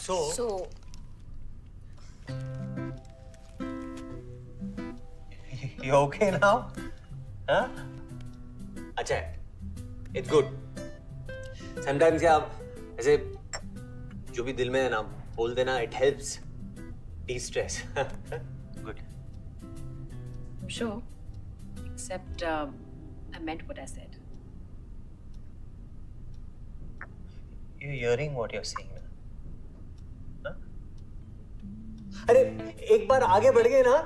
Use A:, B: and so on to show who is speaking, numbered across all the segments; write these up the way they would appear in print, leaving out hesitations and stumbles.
A: So.
B: You okay now? Huh? अच्छा है. It's good. Sometimes क्या ऐसे जो भी दिल में है ना बोल देना, it helps de-stress. Good.
A: Sure. Except I meant what I said.
B: You're hearing what you're saying ना? हाँ? अरे एक बार आगे बढ़ गए ना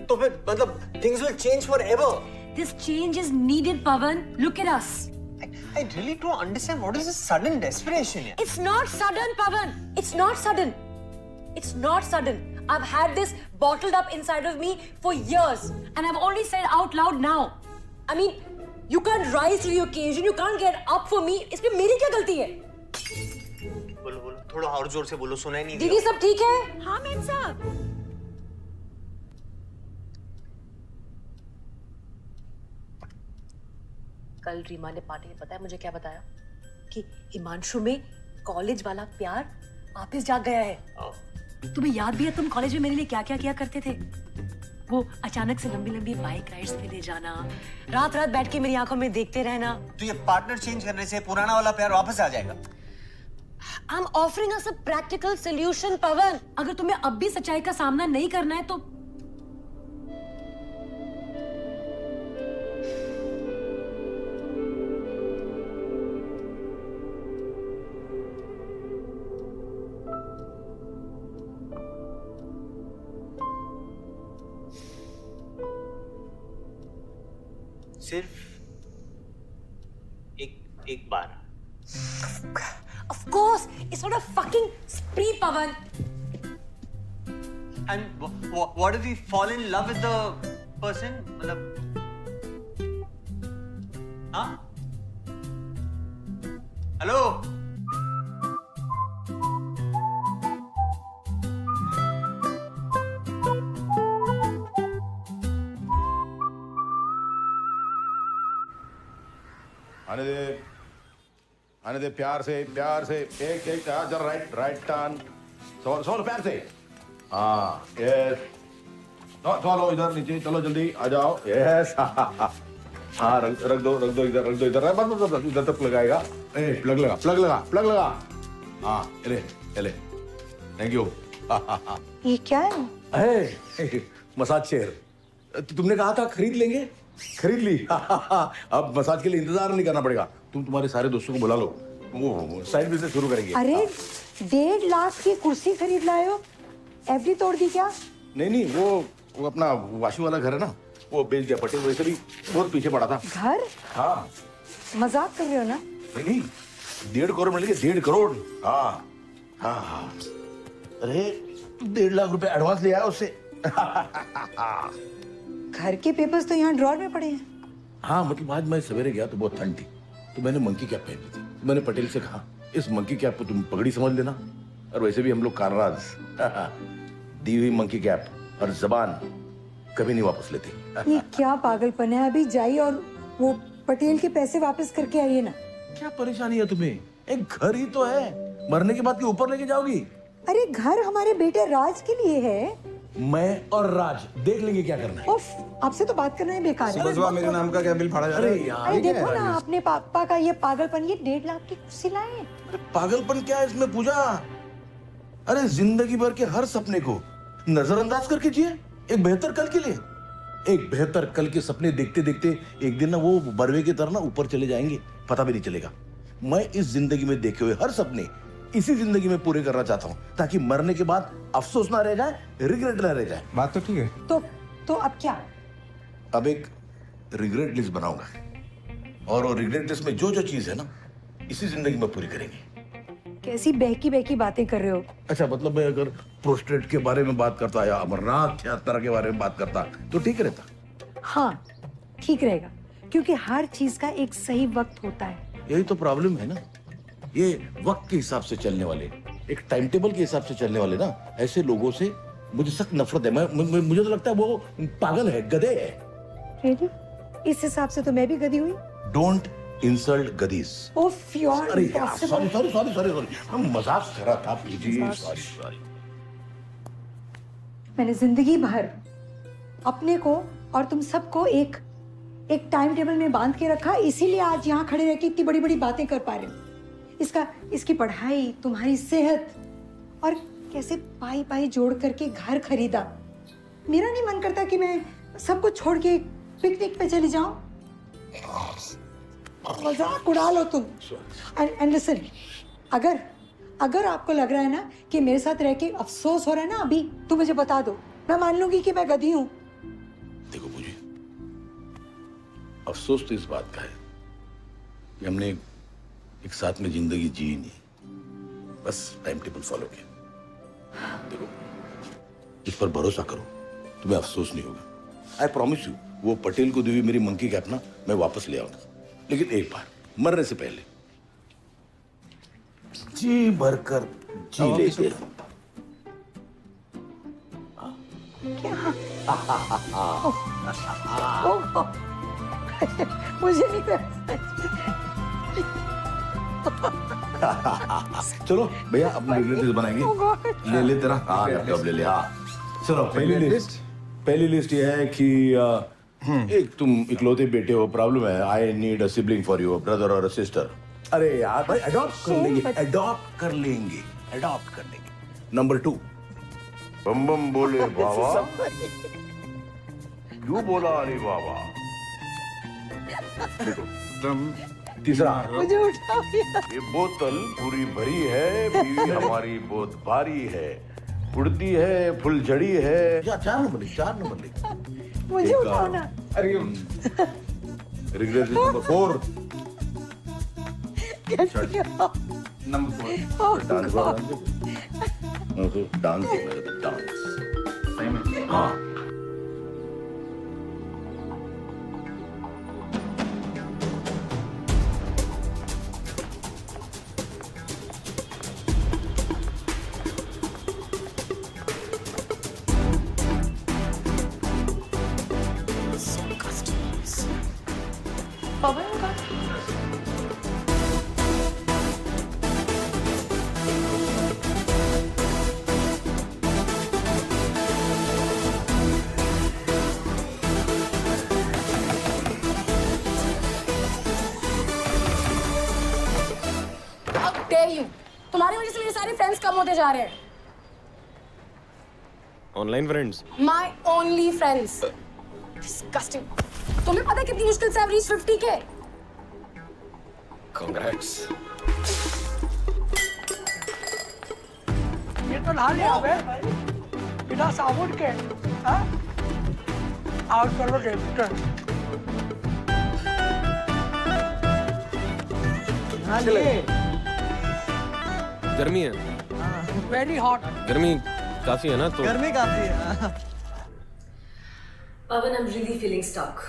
B: तो फिर मतलब things will change forever.
A: This change is needed, Pawan. Look at us.
B: I really don't understand what is this sudden desperation here.
A: It's not sudden, Pawan. It's not sudden. It's not sudden. I've had this bottled up inside of me for years, and I've only said out loud now. I mean, you can't rise to the occasion. You can't get up for me. इसमें मेरी क्या गलती है?
B: बोलो बोलो थोड़ा और जोर से बोलो, सुनाई नहीं
A: दीदी सब ठीक है? हाँ मेम साहब. कल रीमा ने पार्टी में पता है मुझे क्या बताया कि हिमांशु में कॉलेज वाला प्यार वापस जाग गया है. तुम्हें याद भी है तुम कॉलेज में मेरे लिए क्या क्या किया करते थे? वो अचानक से लंबी लंबी बाइक राइड्स पे ले जाना, रात रात बैठ के मेरी आंखों में देखते रहना.
B: तो ये पार्टनर चेंज करने से पुराना वाला प्यार वापस आ जाएगा?
A: I'm offering us a practical solution, Pawan. अगर तुम्हें अब भी सच्चाई का सामना नहीं करना है तो
B: सिर्फ एक बार.
A: Of course, it's not a fucking spree, Pawan.
B: And what if we fall in love with the person? मतलब, हाँ? Hello?
C: आने दे प्यार से एक एक जरा राइट टर्न. सोलो प्यार से. हाँ यस. चलो इधर नीचे चलो जल्दी आ जाओ. यस. हाँ रख दो इधर. बस इधर तक लगाएगा. प्लग लगा. हाँ ले थैंक यू.
D: ये क्या है?
C: Massage chair. तुमने कहा था खरीद लेंगे, खरीद ली. अब मसाज के लिए इंतजार नहीं करना पड़ेगा. तुम तुम्हारे सारे दोस्तों को बुला लो, वो साइड बिजनेस शुरू करेंगे.
D: अरे 1.5 लाख की कुर्सी खरीद लाए हो, एफडी तोड़ दी क्या?
C: नहीं वो अपना वाशू वाला घर है ना, वो बेच दिया. पटेल वैसे भी बहुत पीछे पड़ा था.
D: घर?
C: हाँ.
D: मजाक कर रहे हो ना?
C: नहीं 1.5 करोड़ मिलेंगे. 1.5 करोड़. हाँ. अरे 1.5 लाख रुपए एडवांस ले आया उससे.
D: घर के पेपर्स तो यहाँ ड्रॉर में पड़े हैं.
C: हाँ मतलब आज मैं सवेरे गया तो बहुत ठंड थी, तो मैंने मंकी कैप पहनी थी. तो मैंने पटेल से कहा इस मंकी कैप को तुम पगड़ी समझ लेना, और वैसे भी हम लोग कारनाज. दी हुई मंकी कैप और जबान कभी नहीं वापस लेती.
D: ये क्या पागलपन है? अभी जाइए और वो पटेल के पैसे वापस करके आइए ना.
C: क्या परेशानी है तुम्हें? एक घर ही तो है, मरने के बाद के ऊपर लेके जाओगी?
D: अरे घर हमारे बेटे राज के लिए है.
C: मैं और राज देख लेंगे क्या करना है.
D: उफ, आपसे तो बात करना ही बेकार है.
E: सुबह मेरे नाम का क्या बिल फाड़ा जा रहा है?
D: अरे देखो ना अपने पापा का ये पागलपन. ये 1.5 लाख की कुर्सी लाए.
C: अरे पागलपन क्या है इसमें पूजा? अरे जिंदगी भर के हर सपने को नजरअंदाज करके जिए एक बेहतर कल के लिए. एक बेहतर कल के सपने देखते देखते एक दिन ना वो बरवे की तरह ना ऊपर चले जाएंगे, पता भी नहीं चलेगा. मैं इस जिंदगी में देखे हुए हर सपने इसी जिंदगी में पूरे करना चाहता हूँ, ताकि मरने के बाद अफसोस ना रह जाए, रिग्रेट ना रह जाए.
E: बात तो ठीक है.
D: तो अब क्या?
C: अब एक रिग्रेट लिस्ट बनाऊंगा, और वो रिग्रेट लिस्ट में जो जो चीज है ना इसी जिंदगी में पूरी करेंगे.
D: कैसी बहकी बातें कर रहे हो?
C: अच्छा मतलब मैं अगर प्रोस्टेट के बारे में बात करता या अमरनाथ यात्रा के बारे में बात करता तो ठीक रहता.
D: हाँ ठीक रहेगा, क्योंकि हर चीज का एक सही वक्त होता है.
C: यही तो प्रॉब्लम है ना. ये वक्त के हिसाब से चलने वाले, एक टाइम टेबल के हिसाब से चलने वाले ना, ऐसे लोगों से मुझे सख्त नफरत है. मुझे तो लगता है वो पागल है, गधे है.
D: Really? इस हिसाब से तो मैं भी गधी हुई.
C: Don't insult गदीस।
D: ओफ यार,
C: अरे यार,
D: impossible.
C: Sorry sorry sorry sorry sorry, मैं मजाक कर रहा था प्लीज, सॉरी सॉरी।
D: मैंने जिंदगी भर अपने को और तुम सबको एक टाइम टेबल में बांध के रखा, इसीलिए आज यहाँ खड़े रह के इतनी बड़ी बड़ी बातें कर पा रहे हो। इसकी पढ़ाई, तुम्हारी सेहत, और कैसे पाई पाई जोड़ करके घर खरीदा। मेरा नहीं मन करता कि मैं सब कुछ छोड़ के पिकनिक पे चली जाऊं। मजाक उड़ा लो तुम। एंड लिसन, अगर आपको लग रहा है ना कि मेरे साथ रह के अफसोस हो रहा है ना अभी, तो मुझे बता दो, मैं मान लूंगी कि मैं गधी हूँ।
C: देखो पूजी, अफसोस तो इस बात का है कि हमने एक साथ में जिंदगी जी नहीं, बस टाइम टेबल फॉलो किया। देखो, इस पर भरोसा करो, तुम्हें अफसोस नहीं होगा। आई प्रॉमिस यू, वो पटेल को दी हुई मेरी मंकी कैप ना मैं वापस ले आऊंगा, लेकिन एक बार मरने से पहले जी भरकर जी लेते।
D: मुझे नहीं
C: चलो भैया, अपनी लिस्ट बनाएंगे। ले ले तेरा, हाँ लैपटॉप ले ले। हाँ चलो, पहली लिस्ट ये है कि एक तुम इकलौते बेटे हो, प्रॉब्लम है। I need a sibling for you, brother और सिस्टर। अरे यार भाई, अडॉप्ट कर लेंगे। नंबर 2, बम बम बोले बाबा, क्यों बोला अरे बाबा। तीसरा,
D: मुझे उठाओ यार।
C: ये बोतल पूरी भरी है, बीवी हमारी बहुत भारी है, उड़ती है फुलझड़ी है। या 4 नंबर लिख।
D: मुझे उठाओ ना।
C: अरे रिग्रेट नंबर 4। Number 4 dance. हाँ
F: तुम्हारी वजह से मेरे सारे फ्रेंड्स कम होते जा रहे हैं।
E: Online friends,
F: my only friends. Disgusting. तुम्हें पता है कितनी मुश्किल से एवरेज 50 के?
E: कांग्रेट्स।
G: ये तो ला लिया बे बिना साबुन के। हाँ? आउट कर लो डेबिटर।
E: गर्मी है,
G: वेरी हॉट।
E: गर्मी काफी है ना, तो
G: गर्मी काफी है।
A: पवन, I'm really feeling stuck.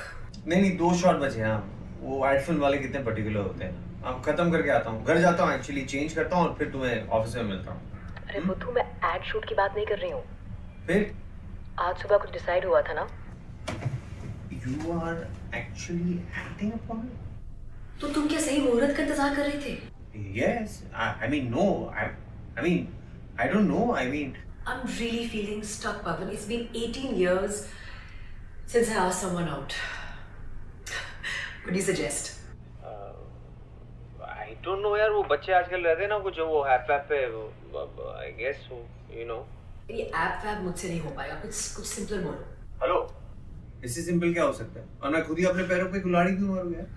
B: नहीं 2 शॉट बचे हैं। वो एड फिल्म वाले कितने पर्टिकुलर होते हैं। अब खत्म करके आता हूँ, घर जाता हूँ, एक्चुअली चेंज करता हूँ और फिर तुम्हें ऑफिस में मिलता हूँ।
A: अरे बुद्धू, मैं एड शूट की बात नहीं कर रही हूँ।
B: फिर
A: आज सुबह कुछ डिसाइड हुआ था ना?
B: You are actually acting upon it.
A: तो तुम क्या सही मुहूर्त का इंतजार कर रहे थे?
B: Yes, I mean no, I mean I don't know. I mean
A: I'm really feeling stuck, Pavan. It's been 18 years since I asked someone out. What do you suggest?
B: I don't know यार, वो बच्चे आजकल रहते हैं ना कुछ, वो app पे, I guess so, you know.
A: ये ऐप वैप मुझसे नहीं हो पाएगा, कुछ सिंपल बोलो।
B: हेलो, इससे सिंपल क्या हो सकता है? और मैं खुद ही अपने पैरों पे कुल्हाड़ी क्यों मारूं यार?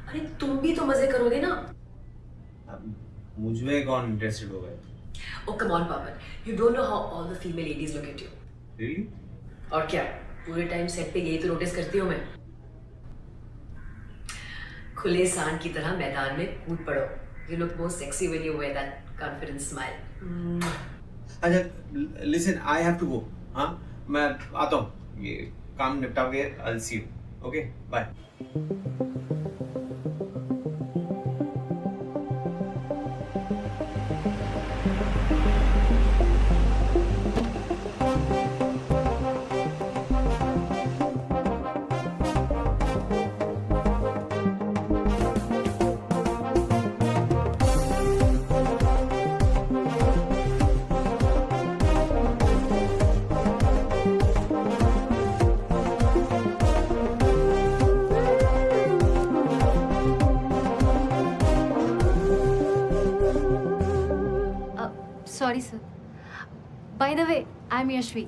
A: अरे तुम भी तो मजे करोगे ना।
B: मुझमें कौन इंटरेस्टेड हो गया?
A: Oh come on, Pavan. You don't know how all the female ladies look at you.
B: Really?
A: और क्या? पूरे टाइम सेट पे यही तो नोटिस करती हूँ मैं। खुले सांड की तरह मैदान में कूद पड़ो। You look more sexy when you wear that confident smile.
B: अच्छा, listen, I have to go. हाँ, मैं आता हूँ। ये काम निपटा के I'll see you. Okay, bye.
A: Sorry, sir. By the way, I'm Yashvi.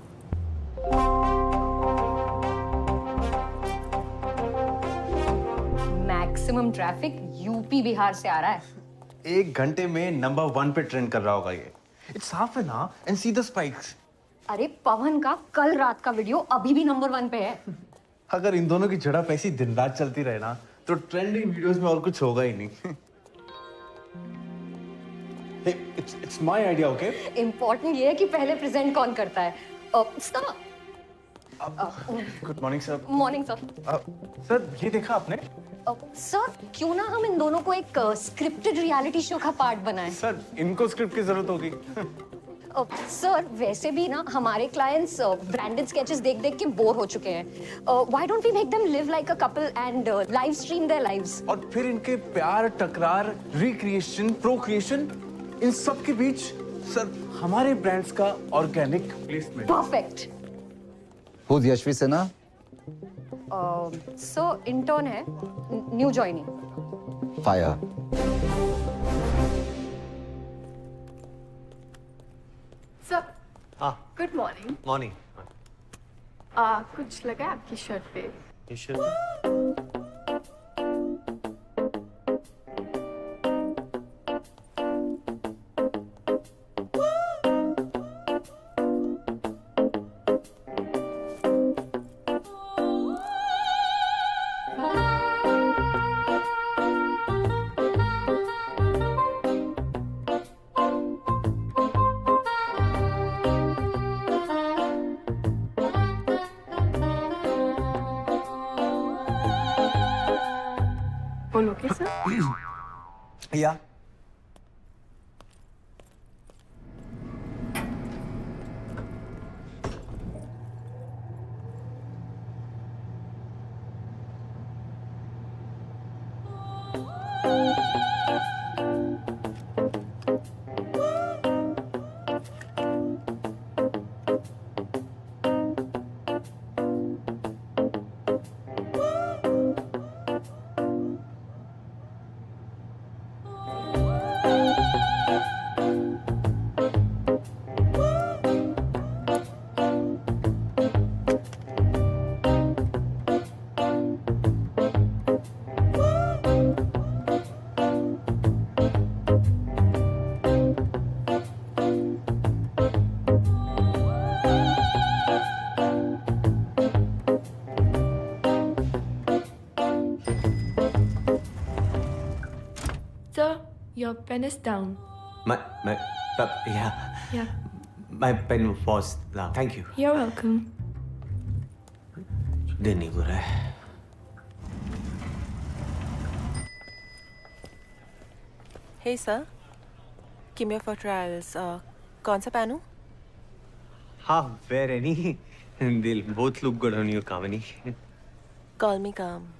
F: Maximum traffic UP Bihar से आ रहा है।
H: 1 घंटे में नंबर 1 पे ट्रेंड कर रहा होगा ये। It's half an hour and see the spikes.
F: अरे पवन का कल रात का वीडियो अभी भी नंबर 1 पे है।
H: अगर इन दोनों की झड़प ऐसी दिन रात चलती रहे ना तो ट्रेंडिंग वीडियोस में और कुछ होगा ही नहीं। Hey, it's my idea, okay?
F: Important ये है कि पहले प्रेजेंट कौन करता है।
H: Good morning sir.
F: Morning sir.
H: Sir ये देखा आपने?
F: सर क्यों ना हम इन दोनों को एक स्क्रिप्टेड रियलिटी शो का पार्ट बनाएं।
H: सर इनको स्क्रिप्ट की जरूरत होगी।
F: सर वैसे भी ना हमारे क्लाइंट्स ब्रांडेड स्केचेस देख देख के बोर हो चुके हैं। Why don't we make them live like a couple and live stream their lives.
H: और फिर इनके प्यार, टकरार, रिक्रिएशन, प्रोक्रिएशन, इन सब के बीच सर हमारे ब्रांड्स का organic placement.
F: Perfect.
I: Who's Yashvi Sinha?
F: Sir intern है, न्यू जॉइनिंग।
I: Fire.
J: सर
B: हाँ
J: गुड मॉर्निंग।
B: मॉर्निंग।
J: कुछ लगा है आपकी शर्ट पे?
B: ये शर्ट
J: बोलोगे सर?
H: या
J: Sir, your pen is down. Yeah,
B: my pen was down. Thank you.
J: you're welcome.
B: दिन नहीं बुरा है।
K: Hey sir, came here for trials. कौन सा पहनूं?
B: हाँ, wear any. They'll both look good on you, Kamini.
K: Call me Kam.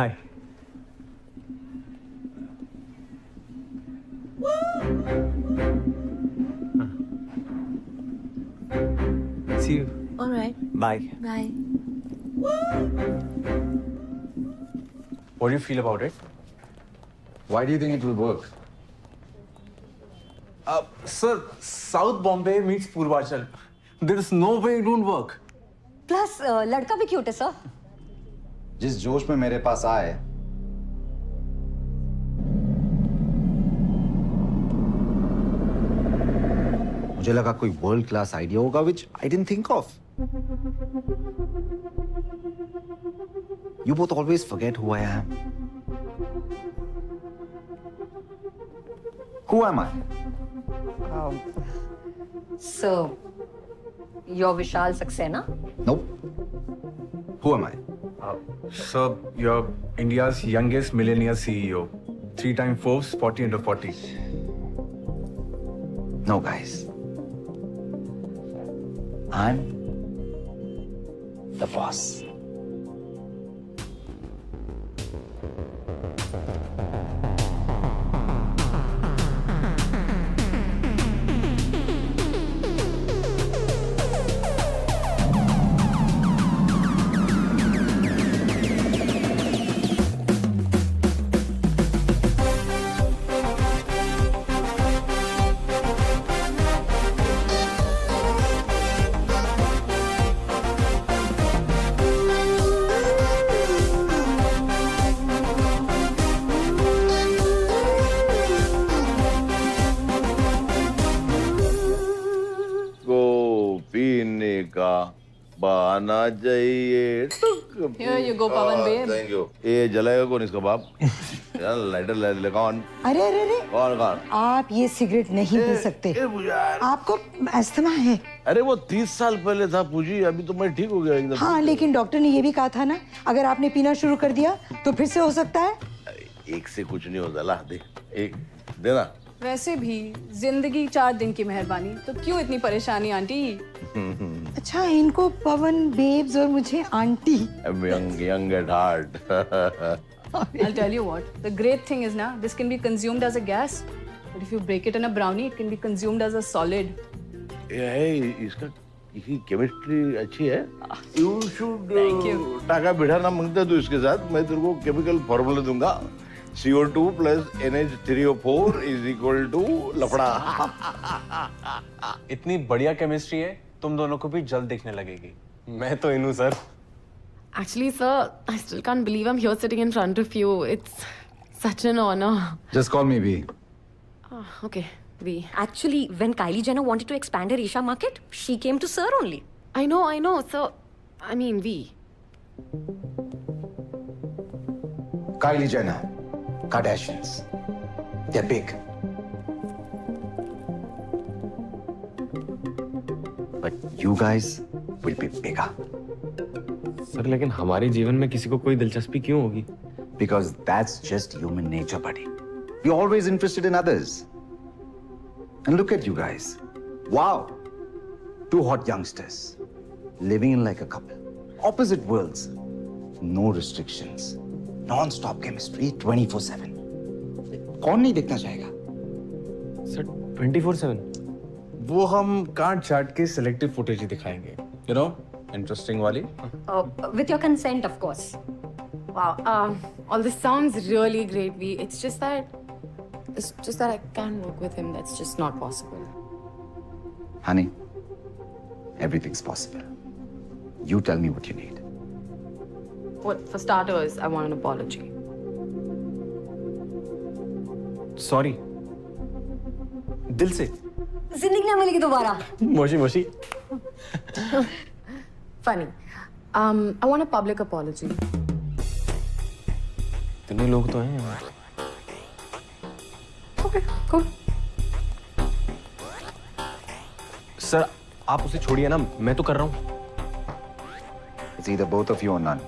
B: Hi. See you.
K: All right.
B: Bye.
K: Bye.
H: What do you feel about it?
I: Why do you think it will work?
H: Sir, South Bombay meets Purvachal. There is no way it won't work.
F: Plus लड़का भी cute है sir.
I: जिस जोश में मेरे पास आए मुझे लगा कोई वर्ल्ड क्लास आइडिया होगा which I didn't think of. You both always forget who I am. Who am I?
F: So, you're Vishal Saxena?
I: Nope. Who am I?
H: Sir, you're India's youngest millionaire CEO. 3-time Forbes 40 under 40.
I: No, guys. I'm the boss.
C: पीने का बहाना चाहिए।
J: Here you go, Pawan babe.
C: Thank you. ये जलाएगा कौन इसका बाप? यार lighter ले कौन?
D: अरे अरे अरे,
C: कौन?
D: आप ये सिगरेट नहीं पी सकते, आपको अस्थमा है।
C: अरे वो 30 साल पहले था पूजी, अभी तो मैं ठीक हो गया एकदम।
D: हाँ, लेकिन डॉक्टर ने ये भी कहा था ना, अगर आपने पीना शुरू कर दिया तो फिर से हो सकता है।
C: एक से कुछ नहीं होता, ला दे एक देना।
J: वैसे भी जिंदगी 4 दिन की मेहरबानी, तो क्यों इतनी परेशानी आंटी?
D: अच्छा, इनको पवन बेब्स और मुझे aunty.
C: young at heart.
J: I'll tell you what, the great thing is now, this can be consumed as a gas, but if you break it in a brownie, it can be consumed as a solid.
C: इसका chemistry अच्छी है। You should
J: Thank you.
C: टाका बिठा ना मांगता तू इसके साथ, मैं तेरे को केमिकल फॉर्मूला दूंगा। CO2 plus NH3O4 is equal to लफड़ा।
H: इतनी बढ़िया केमिस्ट्री है, तुम दोनों को भी जल्द दिखने लगेगी।
E: मैं तो इन हूँ sir.
J: Actually, sir, I still can't believe I'm here sitting in front of you. It's such an honor.
I: Just call me V.
J: Okay, V.
F: Actually, when Kylie Jenner wanted to expand her Asia market, she came to Sir only.
J: I know, sir. I mean, V.
I: Kylie Jenner, Kardashians. They're big. But you guys will be bigger.
E: Sir लेकिन हमारे जीवन में किसी को कोई दिलचस्पी क्यों होगी?
I: Because that's just human nature, buddy. We're always interested in others. And look at you guys. Wow. 2 hot youngsters. Living in like a couple. Opposite worlds. No restrictions. Non-stop chemistry 24/7. कौन नहीं देखना चाहेगा?
E: सर 24/7?
H: वो हम काट छाट के selective footage ही दिखाएंगे, यू नो, इंटरेस्टिंग वाली।
F: With your consent, of course.
J: Wow. All this sounds really great, V. It's just that I can't work with him. That's just not possible.
I: Honey, everything's possible. You tell me what you need.
J: Well, for starters, I want an apology.
E: Sorry, दिल से।
A: जिंदगी ना मिलेगी दोबारा।
E: Moshi.
J: Funny. I want a public apology.
E: इतने लोग तो हैं यार।
J: Okay, cool.
E: सर आप उसे छोड़िए ना, मैं तो कर रहा हूँ।
I: It's either both of you or none.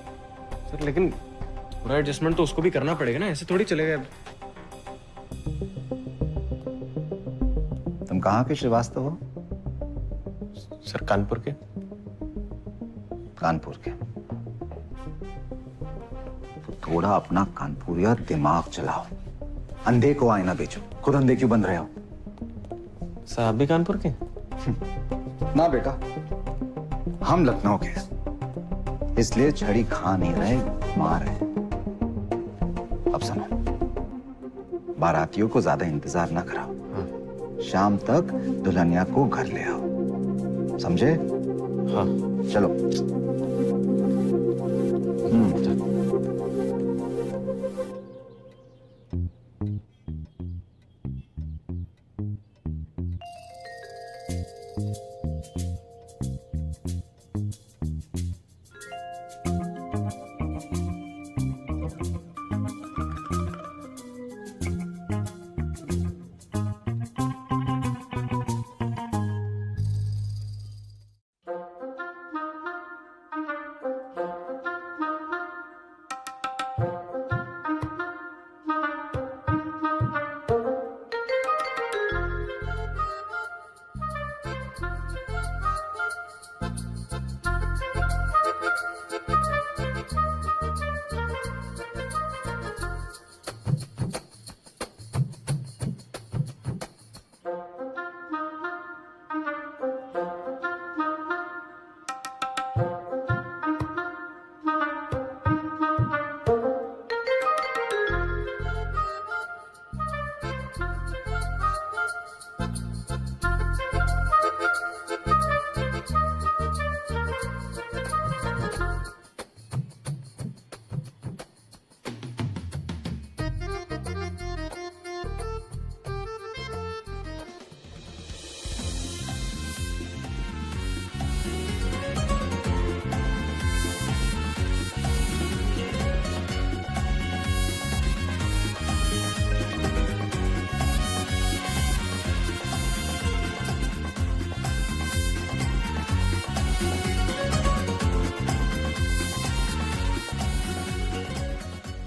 E: Sir लेकिन पूरा एडजस्टमेंट तो उसको भी करना पड़ेगा ना, ऐसे थोड़ी चलेगा।
I: तुम कहाँ के श्रीवास्तव हो?
E: सर कानपुर के।
I: कानपुर के। तो थोड़ा अपना कानपुरिया दिमाग चलाओ। अंधे को आईना बेचो, खुद अंधे क्यों बन रहे हो?
E: सर आप भी कानपुर के?
I: ना बेटा, हम लखनऊ के, इसलिए छड़ी खा नहीं रहे, मार रहे। अब सुनो, बारातियों को ज्यादा इंतजार ना कराओ। शाम तक दुल्हनिया को घर ले आओ, समझे?
E: हाँ।
I: चलो।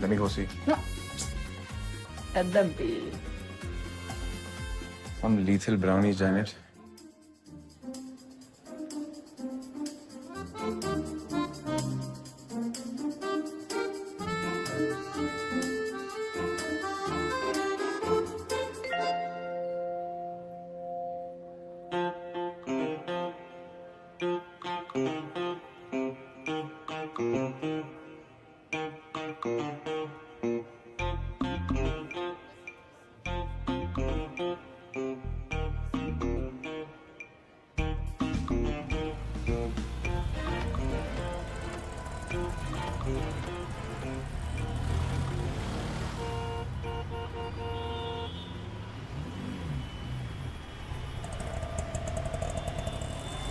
H: Let me go see.
G: Let them be.
H: Some lethal brownies, Janet.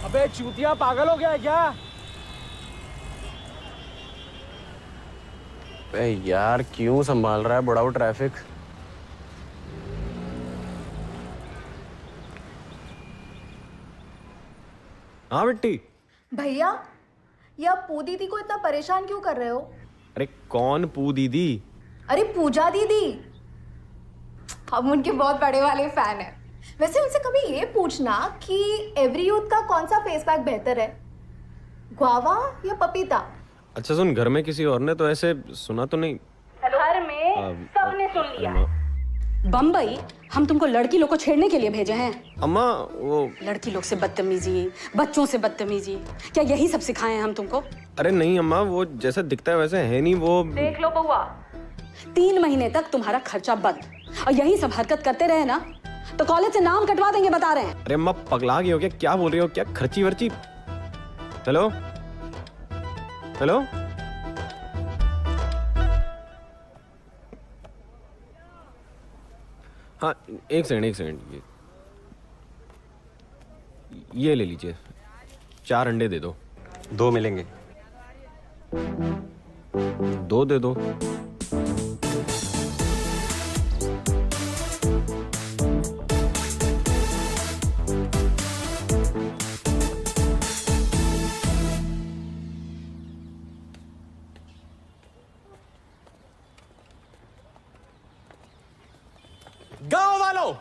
E: अबे चूतिया पागल हो गया है क्या? अबे यार क्यों संभाल रहा है बड़ा वो ट्रैफिक? हाँ बेटी।
L: भैया, ये आप पू दीदी को इतना परेशान क्यों कर रहे हो?
E: अरे कौन पू दीदी?
L: अरे पूजा दीदी।
F: हम उनके बहुत बड़े वाले फैन हैं।
L: वैसे उनसे कभी ये पूछना कि एवरी यूथ का कौन सा फेस पैक बेहतर है, गुआवा या पपीता?
E: अच्छा सुन, घर में किसी और ने तो ऐसे सुना तो नहीं?
L: घर में सबने सुन लिया है।
A: बम्बई हम तुमको लड़की लोग को छेड़ने के लिए भेजे हैं?
E: अम्मा वो
A: लड़की लोग से बदतमीजी, बच्चों से बदतमीजी, क्या यही सब सिखाए हैं हम तुमको?
E: अरे नहीं अम्मा, वो जैसा दिखता है वैसे है नहीं वो।
A: देख लो बउआ, 3 महीने तक तुम्हारा खर्चा बंद, और यही सब हरकत करते रहे ना तो कॉलेज से नाम कटवा देंगे, बता रहे हैं।
E: अरे अम्मा पगला गई हो क्या? क्या बोल रही हो? क्या खर्ची वर्ची? हेलो हेलो, हाँ एक सेकंड, ये ले लीजिए, 4 अंडे दे दो।
B: 2 मिलेंगे।
E: 2 दे दो।
M: गांव वालों,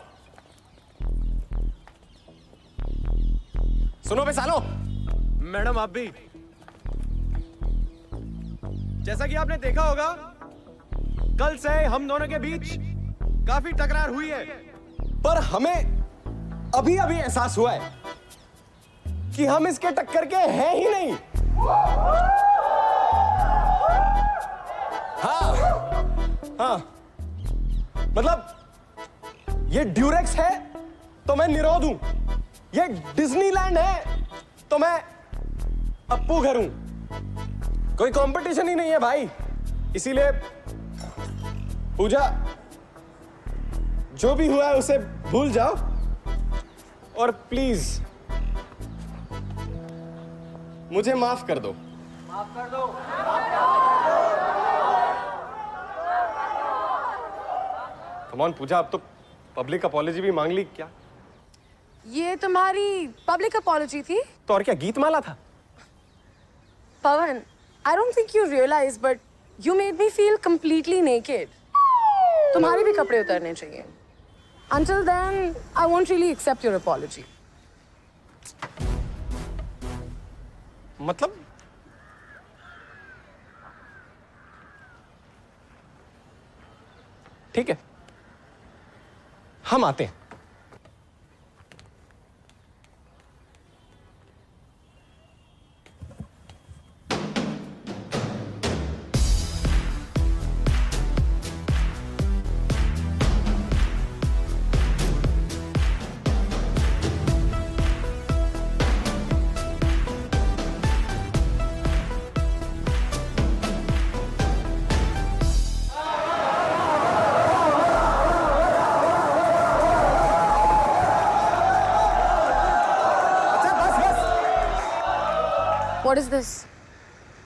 M: सुनो बे सालो।
E: मैडम आप भी। जैसा कि आपने देखा होगा, कल से हम दोनों के बीच काफी तकरार हुई है,
M: पर हमें अभी अभी एहसास हुआ है कि हम इसके टक्कर के हैं ही नहीं। हाँ, मतलब ये ड्यूरेक्स है तो मैं निरोध हूं, ये डिज्नीलैंड है तो मैं अप्पू घर हूं। कोई कंपटीशन ही नहीं है भाई। इसीलिए पूजा, जो भी हुआ है उसे भूल जाओ और प्लीज मुझे माफ कर दो।
G: माफ कर दो।
M: कम ऑन पूजा, अब तो पब्लिक अपॉलॉजी भी मांग ली क्या?
J: ये तुम्हारी पब्लिक अपॉलॉजी थी?
M: तो और क्या गीतमाला था?
J: पवन, I don't think you realize, but you made me feel completely naked. तुम्हारे भी कपड़े उतरने चाहिए. Until then, I won't really accept your apology.
M: मतलब? ठीक है, हम आते हैं।
J: What is this?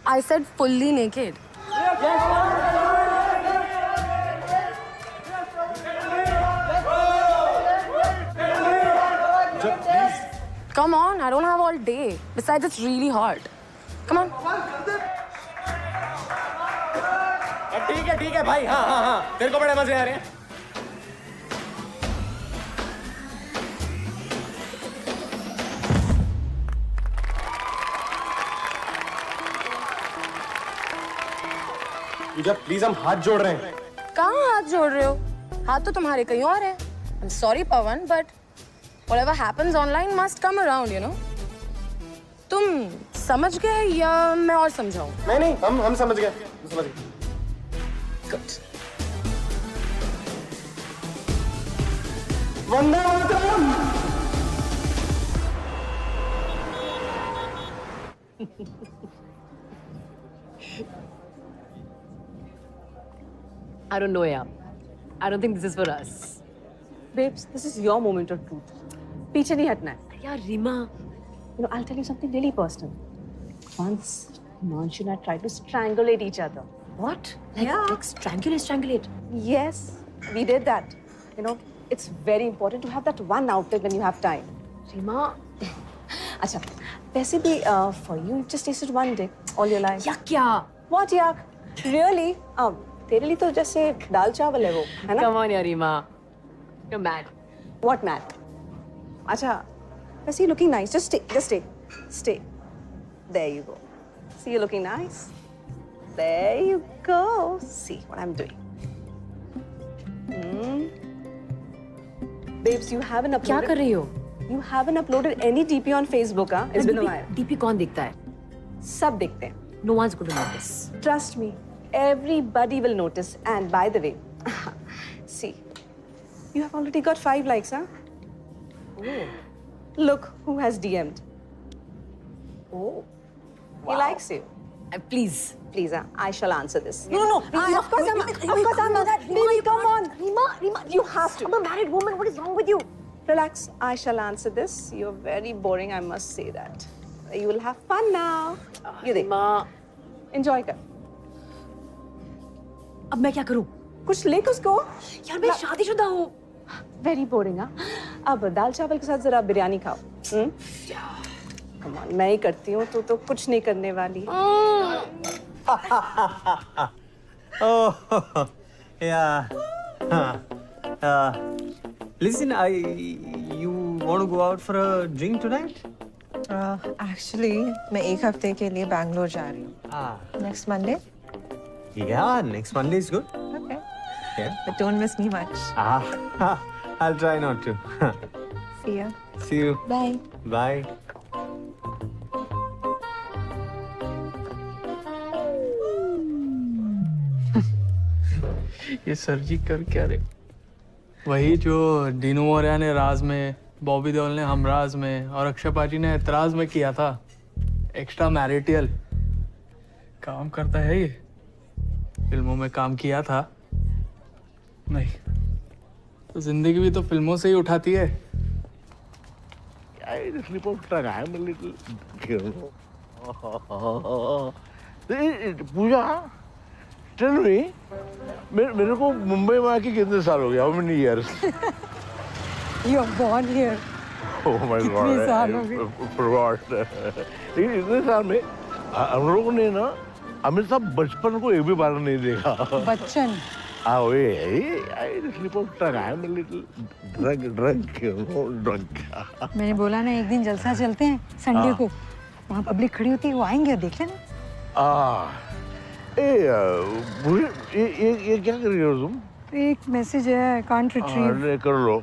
J: I said fully naked. Come on, I don't have all day. Besides, it's really hot. Come on.
M: ठीक है भाई, हाँ हाँ हाँ, तेरे को बड़े मजे आ रहे हैं। पूजा प्लीज, हम हाथ जोड़ रहे हैं।
J: कहाँ हाथ जोड़ रहे हो? हाथ तो तुम्हारे कहीं और है। I'm sorry Pawan, but whatever happens online must come around, you know. तुम समझ गए या मैं और समझाऊं?
M: नहीं, हम समझ गए, समझ गए। Good. Vande Mataram.
A: I don't know, yeah. I don't think this is for us.
N: Babes, this is your moment of truth. पीछे नहीं हटना है।
A: Yeah, Rima.
N: You know, I'll tell you something really personal. Once, Himanshu and I tried to strangulate each other.
A: What? Like strangulate?
N: Yes, we did that. You know, it's very important to have that one outlet when you have time.
A: Rima.
N: अच्छा, वैसे भी for you, you've just tasted one dick all your life.
A: Yuck, क्या?
N: What yuck? Really? तेरे लिए तो जैसे दाल चावल है वो, है ना?
A: Come on, yeah, Rima. You're mad.
N: What mad? अच्छा, वैसे you're looking nice. Just stay. There you go. See, you're looking nice. There you go. See what I'm doing. Babes, you haven't uploaded.
A: क्या कर रही हो?
N: You haven't uploaded any DP on Facebook, huh? It's been a while.
A: DP कौन देखता है?
N: सब देखते हैं.
A: No one's going to notice.
N: Trust me, everybody will notice. And by the way, see, you have already got 5 likes, huh?
A: Oh.
N: Look who has DM'd. Oh. He likes you.
A: Please,
N: huh? I shall answer this.
A: No.
N: Of course I'm not. Baby, come on.
A: Rima,
N: You have to.
A: I'm a married woman. What is wrong with you?
N: Relax. I shall answer this. You're very boring, I must say that. You will have fun now. You देख. Enjoy कर.
A: अब मैं क्या करूं?
N: कुछ लिख उसको.
A: यार मैं शादीशुदा हूँ.
N: Very boring, हाँ? अब दाल चावल के साथ जरा बिरयानी खाओ. Come on, मैं ही करती हूँ, तू तो कुछ नहीं करने वाली.
B: Oh, yeah. Listen, you want to go out for a drink tonight?
K: Actually, मैं एक हफ्ते के लिए बैंगलोर जा रही हूँ. Next Monday?
B: Yeah, next Monday is good.
K: Okay.
B: Yeah.
K: But don't miss me much.
B: I'll try not to.
K: See ya.
B: See you.
K: Bye.
B: Bye.
O: ये sir जी कर क्या रहे? वही जो डीनू मौर्य ने राज में, बॉबी देओल ने हमराज में और अक्षय पाजी ने एतराज में किया था. एक्स्ट्रा मैरिटल काम करता है ये. फिल्मों में काम किया था नहीं तो जिंदगी भी तो फिल्मों से ही उठाती है.
C: पूजा, टेल मी, मेरे को मुंबई में आके कितने साल हो गए? How many years?
D: You are born here.
C: Oh my God!
D: कितने साल हो गए?
C: Forgot. लेकिन इतने साल में हम लोगों ने ना हमेशा बचपन को एक भी बार नहीं देखा.
D: Bachchan.
C: I slip of tongue. I'm a little drunk.
D: मैंने बोला ना एक दिन जलसा चलते हैं संडे को. वहाँ पब्लिक खड़ी होती है, वो आएंगे, देख लेना. ये क्या कर रही हो तुम? एक मैसेज है, can't retrieve. कर लो.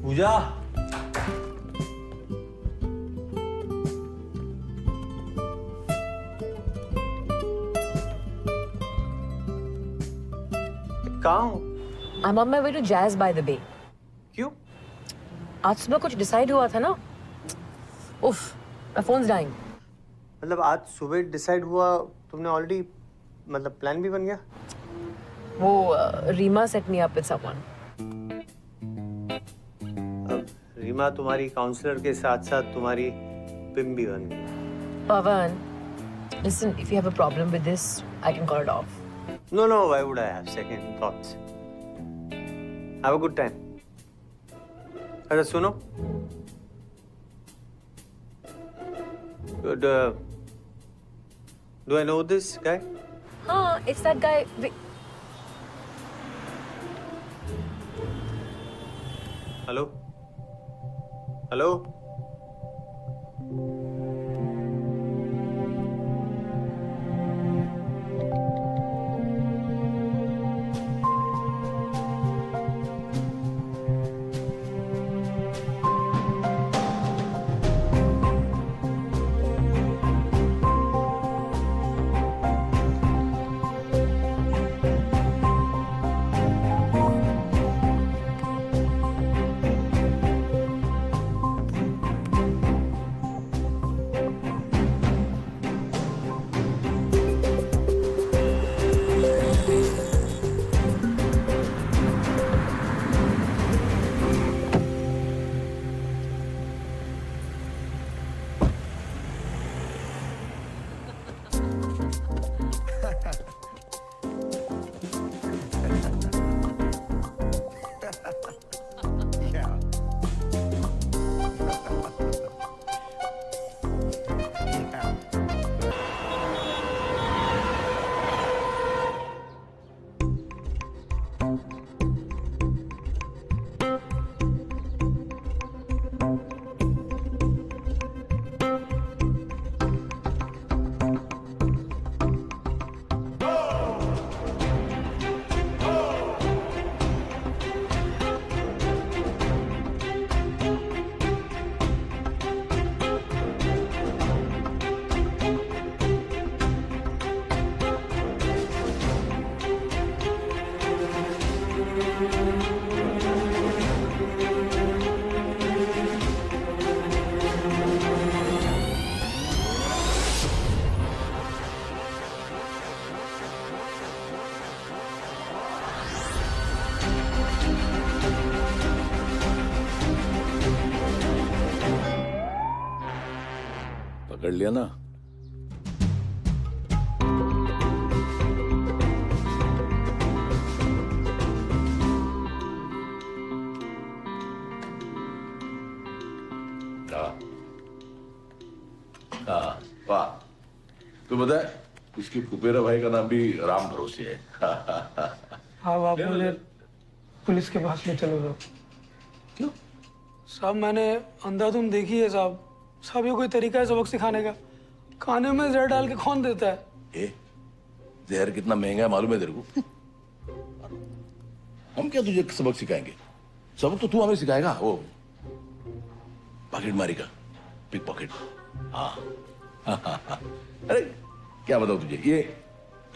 B: पूजा, कहाँ हो?
A: I'm on my way to Jazz by the Bay.
B: क्यों?
A: आज सुबह कुछ डिसाइड हुआ था ना? उफ, my phone's dying.
B: मतलब आज सुबह डिसाइड हुआ, तुमने ऑलरेडी मतलब प्लान भी बन गया?
A: वो Reema set me up with someone.
B: अब रीमा तुम्हारी काउंसलर के साथ साथ तुम्हारी पिम भी बन गई।
A: Pavan, listen, if you have a problem with this, I can call it off.
B: No, why would I have second thoughts? Have a good time. अच्छा सुनो, do I know this guy?
A: हाँ, it's that guy.
B: Hello? Hello?
C: पकड़ लिया ना? वाह, तो बता, इसके फुफेरा भाई का नाम भी राम भरोसे है।
G: हाँ, आप मुझे पुलिस के पास ले चलो साहब।
C: क्यों?
G: साहब मैंने अंधाधुंध देखी है साहब। साहब ये कोई तरीका है सबक सिखाने का? खाने में जहर डाल के कौन देता है?
C: जहर कितना महंगा है मालूम है तेरे को? हम क्या तुझे सबक सिखाएंगे? सबक तो तू हमें सिखाएगा। वो पॉकेट मारी का, पिक पॉकेट। हाँ। अरे क्या बताऊं तुझे,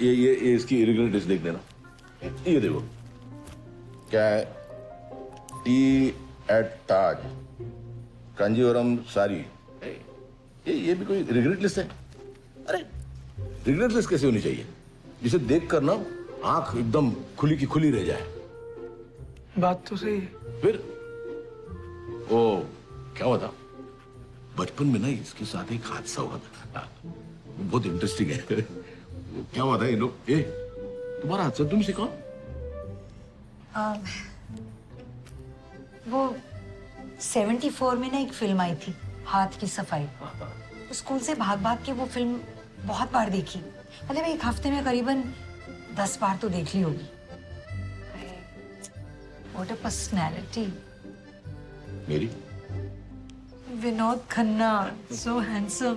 C: ये इसकी इरेगुलर डिश देख देना। ये देखो क्या है, टी एट ताज, कांजीवरम साड़ी। ये भी कोई रिग्रेट लिस्ट है? अरे रिग्रेट लिस्ट कैसे होनी चाहिए? जिसे देख कर ना आंख एकदम खुली की खुली रह जाए।
G: बात तो सही है।
C: फिर वो क्या हुआ था, बचपन में ना इसके साथ एक हादसा हुआ था, बहुत इंटरेस्टिंग है। क्या हुआ था, ये लोग तुम्हारा हादसा तुम से कौन?
D: वो 74 में ना एक फिल्म आई थी, हाथ की सफाई। स्कूल से भाग भाग के वो फिल्म बहुत बार देखी, मतलब एक हफ्ते में करीबन 10 बार तो देख ली होगी। What a personality.
C: मेरी?
D: Vinod Khanna, so handsome.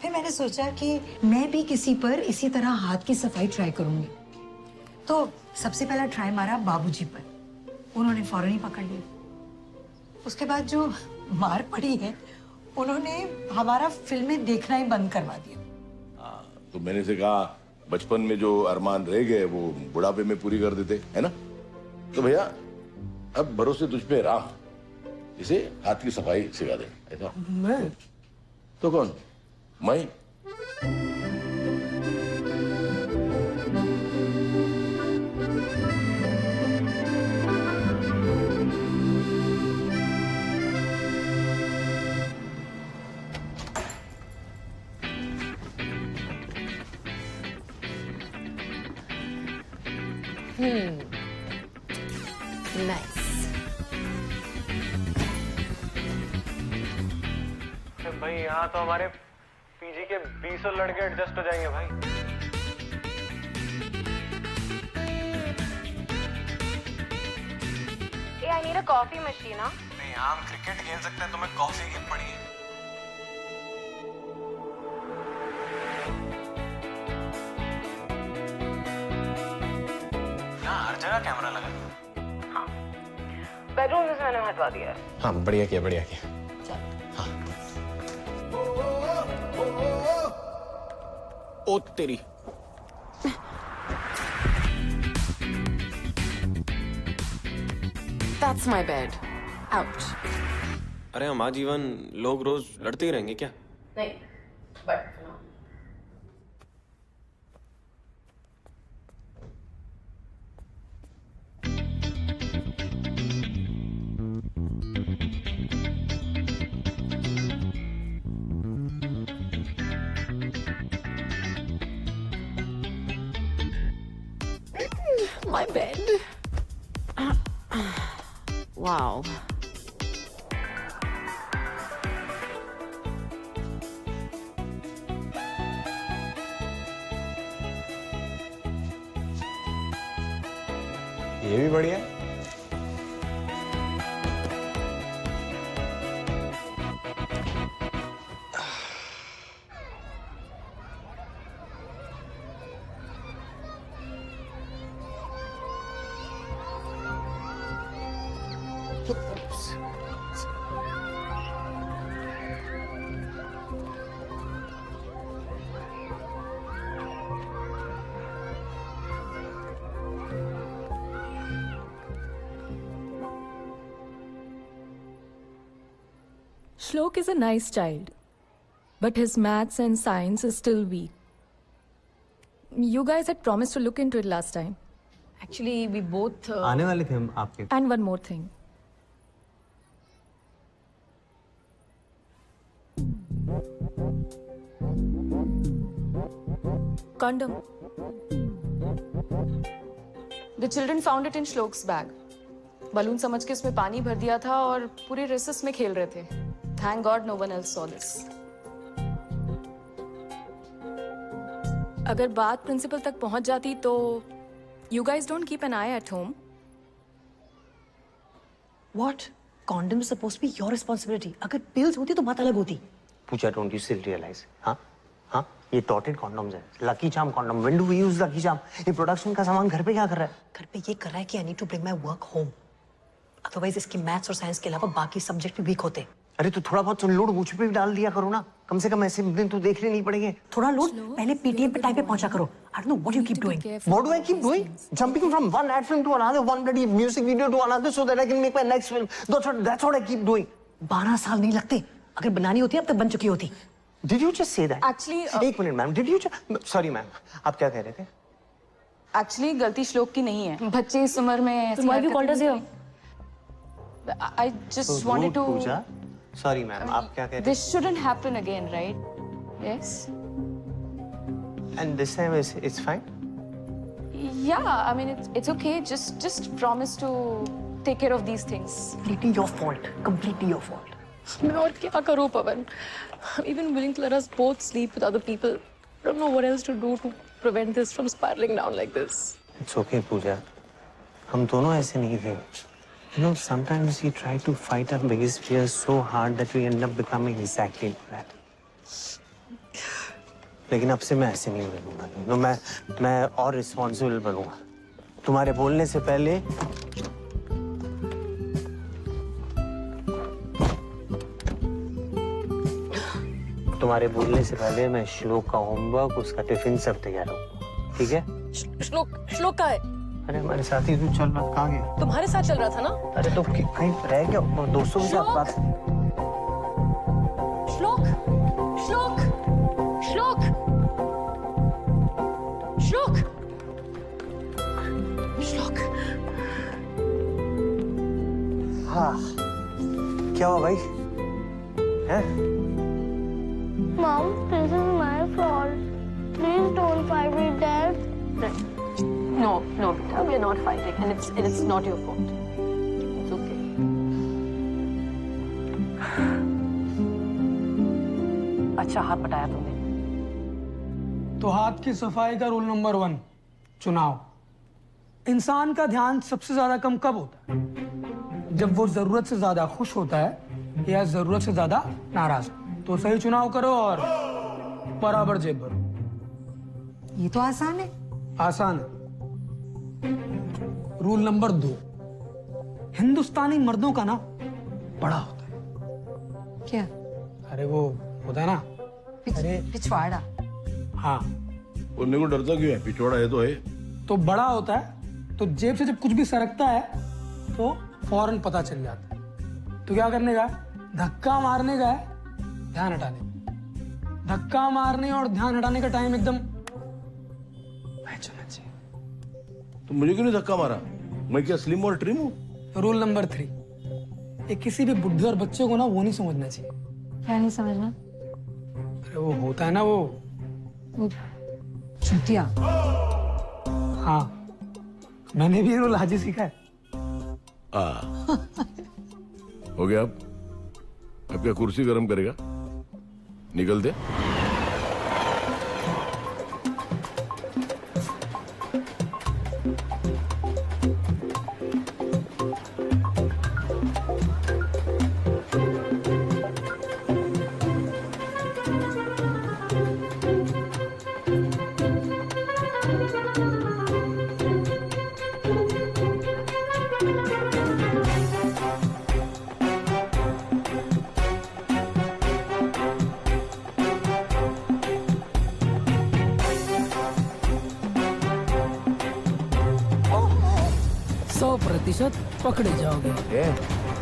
D: फिर मैंने सोचा कि मैं भी किसी पर इसी तरह हाथ की सफाई ट्राई करूंगी। तो सबसे पहला ट्राई मारा बाबूजी पर, उन्होंने फौरन ही पकड़ लिया। उसके बाद जो मार पड़ी है, उन्होंने हमारा फिल्में देखना ही बंद करवा दिया।
C: तो मैंने से कहा बचपन में जो अरमान रह गए वो बुढ़ापे में पूरी कर देते, है ना? तो भैया अब भरोसे तुझ पे राम, इसे हाथ की सफाई सिखा दे, ऐसा।
O: मैं
C: तो कौन? मैं?
J: Nice.
E: भाई यहाँ तो हमारे पीजी के 20 लड़के एडजस्ट हो जाएंगे भाई।
J: Hey, I need a coffee machine, huh?
E: नहीं, यहाँ हम क्रिकेट खेल सकते हैं, तुम्हें कॉफी की पड़ी है। यहाँ हर जगह कैमरा लगा है।
J: बेडरूम में मैंने हटवा दिया है।
E: हाँ, बढ़िया किया, बढ़िया किया। ओ तेरी।
J: That's my bed. Out.
E: अरे हम आजीवन लोग रोज लड़ते ही रहेंगे क्या?
J: नहीं, but my bed. Wow.
E: ये भी बढ़िया है।
P: Shlok is a nice child, but his maths and science is still weak. You guys had promised to look into it last time.
A: Actually, we both.
B: आने वाले थे हम आपके।
P: And one more thing. Condom. The children found it in Shlok's bag. Balloon समझ के उसमें पानी भर दिया था और पूरे रेसेस में खेल रहे थे। Thank God no one else saw this. अगर बात प्रिंसिपल तक पहुंच जाती तो you guys don't keep an eye at home.
A: What? Condom is supposed to be your responsibility. अगर pills होती तो बात अलग होती।
B: पूछा, don't you still realize? हाँ हाँ, ये डॉटेड कॉन्डम्स है, lucky charm condom. When do we use lucky charm? ये प्रोडक्शन का सामान घर पे क्या कर रहा है?
A: घर पे ये कर रहा है कि I need to bring my work home. Otherwise इसकी मैथ्स और साइंस के अलावा बाकी सब्जेक्ट भी वीक होते।
B: अरे तो थोड़ा बहुत लोड मुझ पे भी डाल दिया करो ना, कम से कम ऐसे दिन तो देखने नहीं पड़ेंगे।
A: थोड़ा लोड पहले पीटीएम पे टाइम पे पहुंचा करो। I don't know what you keep doing.
B: What do I keep doing? Jumping from one ad film to another, one bloody music video to another, so that I can make my next film. That's what I keep doing.
A: 12 साल नहीं लगते। अगर बनानी होती अब तक बन चुकी होती।
B: Did you just say that?
P: Actually,
B: एक minute ma'am, did you just? Sorry ma'am, आप क्या कह रहे थे?
P: Actually, गलती श्लोक की नहीं है। बच्चे इस उम्र में ऐसी
A: Why have you called us here?
P: I just wanted to.
B: Puja, sorry ma'am, आप क्या कह रहे थे?
P: This shouldn't happen again, right? Yes.
B: And this time it's fine?
P: Yeah, I mean it's okay. Just promise to take care of these things.
A: Completely your fault. Completely your fault.
P: मैं और क्या करूँ पवन? I'm even willing to let us both sleep with other people. I don't know what else to do to prevent this from spiraling down like this.
B: It's okay पूजा, हम दोनों ऐसे नहीं थे। You know, sometimes we try to fight our biggest fears so hard that we end up becoming exactly that. लेकिन अब से मैं ऐसे नहीं बनूंगा। No, मैं और रिस्पॉन्सिबल बनूंगा। तुम्हारे बोलने से पहले मैं श्लोक का होमवर्क, उसका टिफिन सब तैयार रखूंगा। ठीक है?
K: श्लोक कहाँ है?
B: अरे हमारे साथ ही तू चल रहा, कहाँ गया?
K: तुम्हारे साथ चल रहा था ना?
B: अरे तो कहीं रह गया दोस्तों के साथ बात।
K: श्लोक श्लोक श्लोक श्लोक श्लोक।
B: हाँ क्या हुआ भाई? हैं?
Q: Mom, this is my fault. Please don't fight with Dad.
K: No, beta, we're not fighting, and it's not your fault. It's okay. अच्छा हाथ बटाया तुमने।
G: तो हाथ की सफाई का रूल नंबर 1, चुनाव। इंसान का ध्यान सबसे ज्यादा कम कब होता है? जब वो जरूरत से ज्यादा खुश होता है या जरूरत से ज्यादा नाराज। तो सही चुनाव करो और बराबर जेब भरो।
D: ये तो आसान है।
G: आसान है। रूल नंबर 2, हिंदुस्तानी मर्दों का ना बड़ा होता है।
D: क्या?
G: अरे वो होता है ना, अरे
D: पिछवाड़ा।
G: हाँ।
C: बोलने को डरता क्यों है? पिछवाड़ा है तो है।
G: तो बड़ा होता है तो जेब से जब कुछ भी सरकता है तो फौरन पता चल जाता है। तो क्या करने का? धक्का मारने का है, ध्यान हटाने। धक्का मारने और ध्यान हटाने का टाइम एकदम मैच होना चाहिए।
C: तो मुझे क्यों नहीं धक्का मारा? मैं क्या स्लिम और ट्रिम हूँ?
G: रूल नंबर 3, ये किसी भी बुढ़े और बच्चे को ना वो नहीं समझना चाहिए।
D: क्या नहीं समझना?
G: अरे वो होता है ना वो
D: चुतिया।
G: हाँ, मैंने भी ये रूल आज ही सीखा है।
C: हो गया। अब क्या कुर्सी गरम करेगा? निकल दे।
G: पकड़े जाओगे।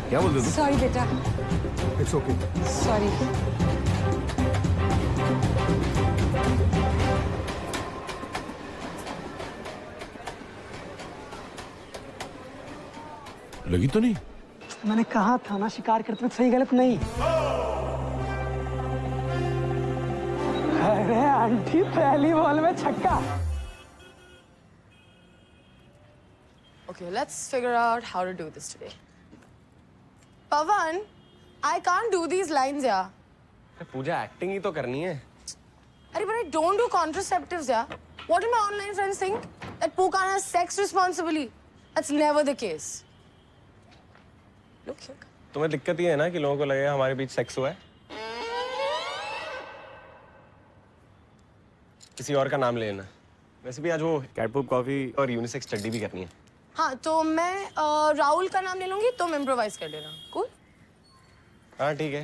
C: क्या बोल रहे हो?
D: सॉरी बेटा।
C: It's okay.
D: सॉरी।
C: लगी तो नहीं?
G: मैंने कहा था ना, शिकार करते वक्त सही गलत नहीं। अरे आंटी, पहली बॉल में छक्का।
J: Okay, let's figure out how to do this today. Pavan, I can't do these lines, yeah.
M: Pooja acting ही तो करनी है।
J: But I don't do contraceptives, yeah. What do my online friends think? That Pooh can't have sex responsibly. That's never the case. Look here.
M: तुम्हें दिक्कत ये है ना कि लोगों को लगेगा हमारे बीच सेक्स हुआ है। किसी और का नाम ले लेना। वैसे भी आज वो कैटपूप कॉफी और यूनिसेक्स स्टडी भी करनी है।
J: हाँ, तो मैं राहुल का नाम ले लूंगी, तुम इम्प्रोवाइज कर लेना। कूल?
M: हाँ ठीक है।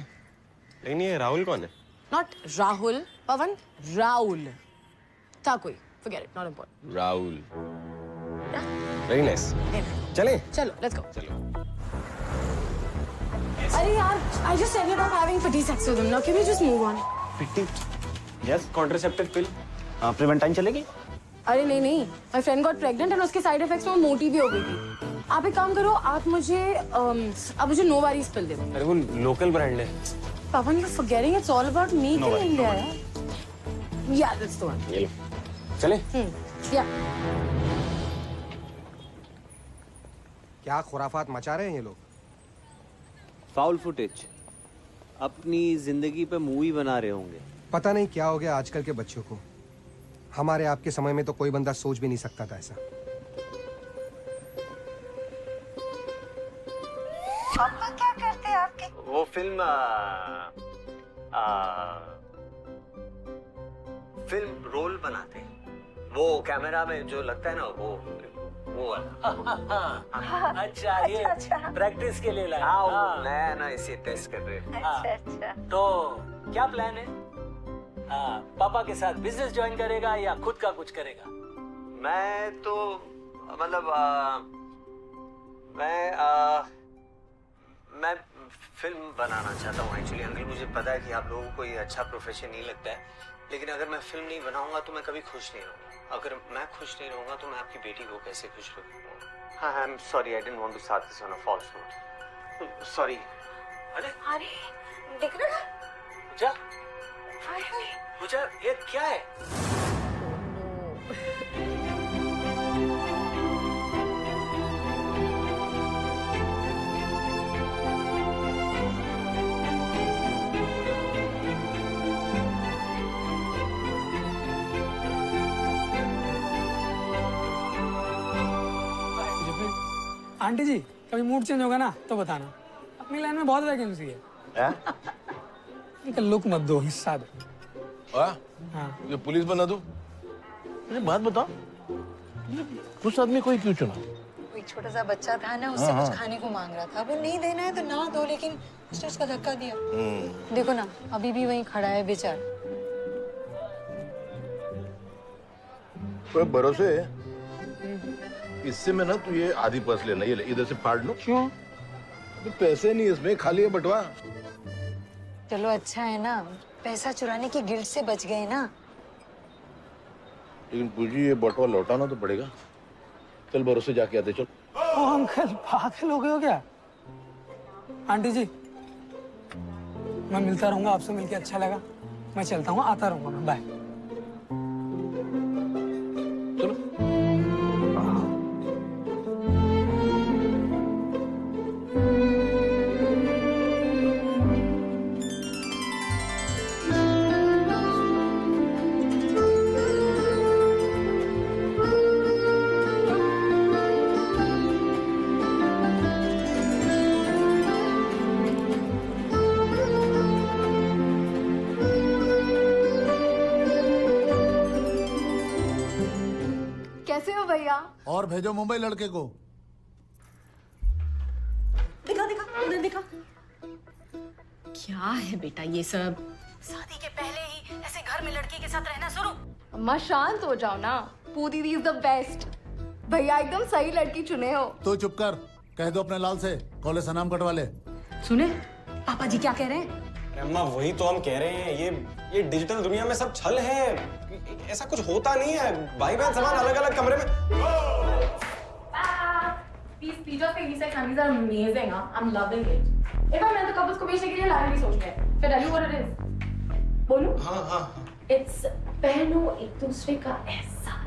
M: लेकिन ये राहुल कौन है?
J: Not Rahul, Pavan, Raul. था कोई, forget it, not important.
M: Rahul. Very nice. चलें?
J: चलो, let's go.
M: चलो।
J: अरे यार, I just ended up having petty sex with him. Now can we just move on?
M: Petty? Yes, contraceptive pill. हाँ, प्रिवेंटाइन चलेगी?
J: अरे नहीं, my friend got pregnant and उसके side effects में वो मोटी भी हो गई थी। आप एक काम करो, आप मुझे नोवारीज पिल दे दो।
M: अरे वो लोकल ब्रांड है।
J: Pavan, you're forgetting it's all about me in India, yeah? Yeah, that's the one.
M: ये लो, चले?
J: Yeah.
E: क्या खुराफात मचा रहे हैं ये लोग?
B: फाउल फुटेज अपनी जिंदगी पे मूवी बना रहे होंगे।
E: पता नहीं क्या हो गया आजकल के बच्चों को। हमारे आपके समय में तो कोई बंदा सोच भी नहीं सकता था ऐसा।
D: पापा क्या करते हैं आपके?
B: वो फिल्म रोल बनाते हैं। वो कैमरा में जो लगता है ना वो वाला। अच्छा, ये प्रैक्टिस के लिए लाया। हाँ, नया ना इसे टेस्ट कर रहे हैं।
D: अच्छा।
B: तो क्या प्लान है? पापा के साथ बिजनेस ज्वाइन करेगा या खुद का कुछ करेगा? मैं तो मतलब मैं फिल्म बनाना चाहता हूँ एक्चुअली अंकल। मुझे पता है कि आप लोगों को ये अच्छा प्रोफेशन नहीं लगता है, लेकिन अगर मैं फिल्म नहीं बनाऊंगा तो मैं कभी खुश नहीं रहूंगा। अगर मैं खुश नहीं रहूंगा तो मैं आपकी बेटी को कैसे खुश रखूंगा? हाँ, I am sorry, I didn't want to start this on a false note. Sorry. अरे
A: देख रहा है
B: पूजा, पूजा ये क्या है?
G: आंटी जी कभी मूड चेंज होगा ना तो बताना, अपनी लाइन में बहुत वैकेंसी है। इनका लुक मत दो, हिस्सा दो।
C: हाँ, ये पुलिस बना दो। मुझे बात बताओ, उस आदमी को ही क्यों चुना?
D: कोई छोटा सा बच्चा था ना, उससे कुछ खाने को मांग रहा था। वो नहीं देना है तो ना दो, लेकिन उसने उसका धक्का दिया। देखो ना, अभी भी वहीं खड़ा है बेचारा।
C: कोई भरोसे है? इससे में ना तू ये आधी पर्स लेना, ये ले, इधर से फाड़ लो।
G: क्यों?
C: पैसे नहीं इसमें, खाली है बटवा।
D: चलो अच्छा है ना, पैसा चुराने की गिल्ट से बच गए ना।
C: लेकिन पूजी ये बटवा लौटाना तो पड़ेगा। चल भरोसे जाके आते चल।
G: ओ अंकल पागल हो गए हो क्या? आंटी जी मैं मिलता रहूंगा, आपसे मिलके अच्छा लगा। मैं चलता हूँ, आता रहूंगा मैं। बाय।
L: कैसे हो भैया?
R: और भेजो मुंबई लड़के को।
A: दिखा दिखा उधर दिखा।
J: क्या है बेटा ये सब?
A: शादी के पहले ही ऐसे घर में लड़की के साथ रहना शुरू।
L: अम्मा शांत हो जाओ ना। पू दीदी इज द बेस्ट। भैया एकदम सही लड़की चुने हो।
R: तो चुप कर, कह दो अपने लाल से कॉलेज से नाम कटवा ले।
A: सुने पापा जी क्या कह रहे हैं?
E: अम्मा वही तो हम कह रहे हैं, ये डिजिटल दुनिया में सब छल है। ऐसा कुछ होता नहीं है। भाई बहन समान अलग अलग कमरे में।
J: These Peter Piggy sex undies are amazing, huh? I'm loving it. एक बार मैंने तो couples को बेचने के लिए लाइन भी सोच लिया है। Should I tell you what it is? बोलूं?
E: हाँ।
J: It's पहनो एक दूसरे का एहसास।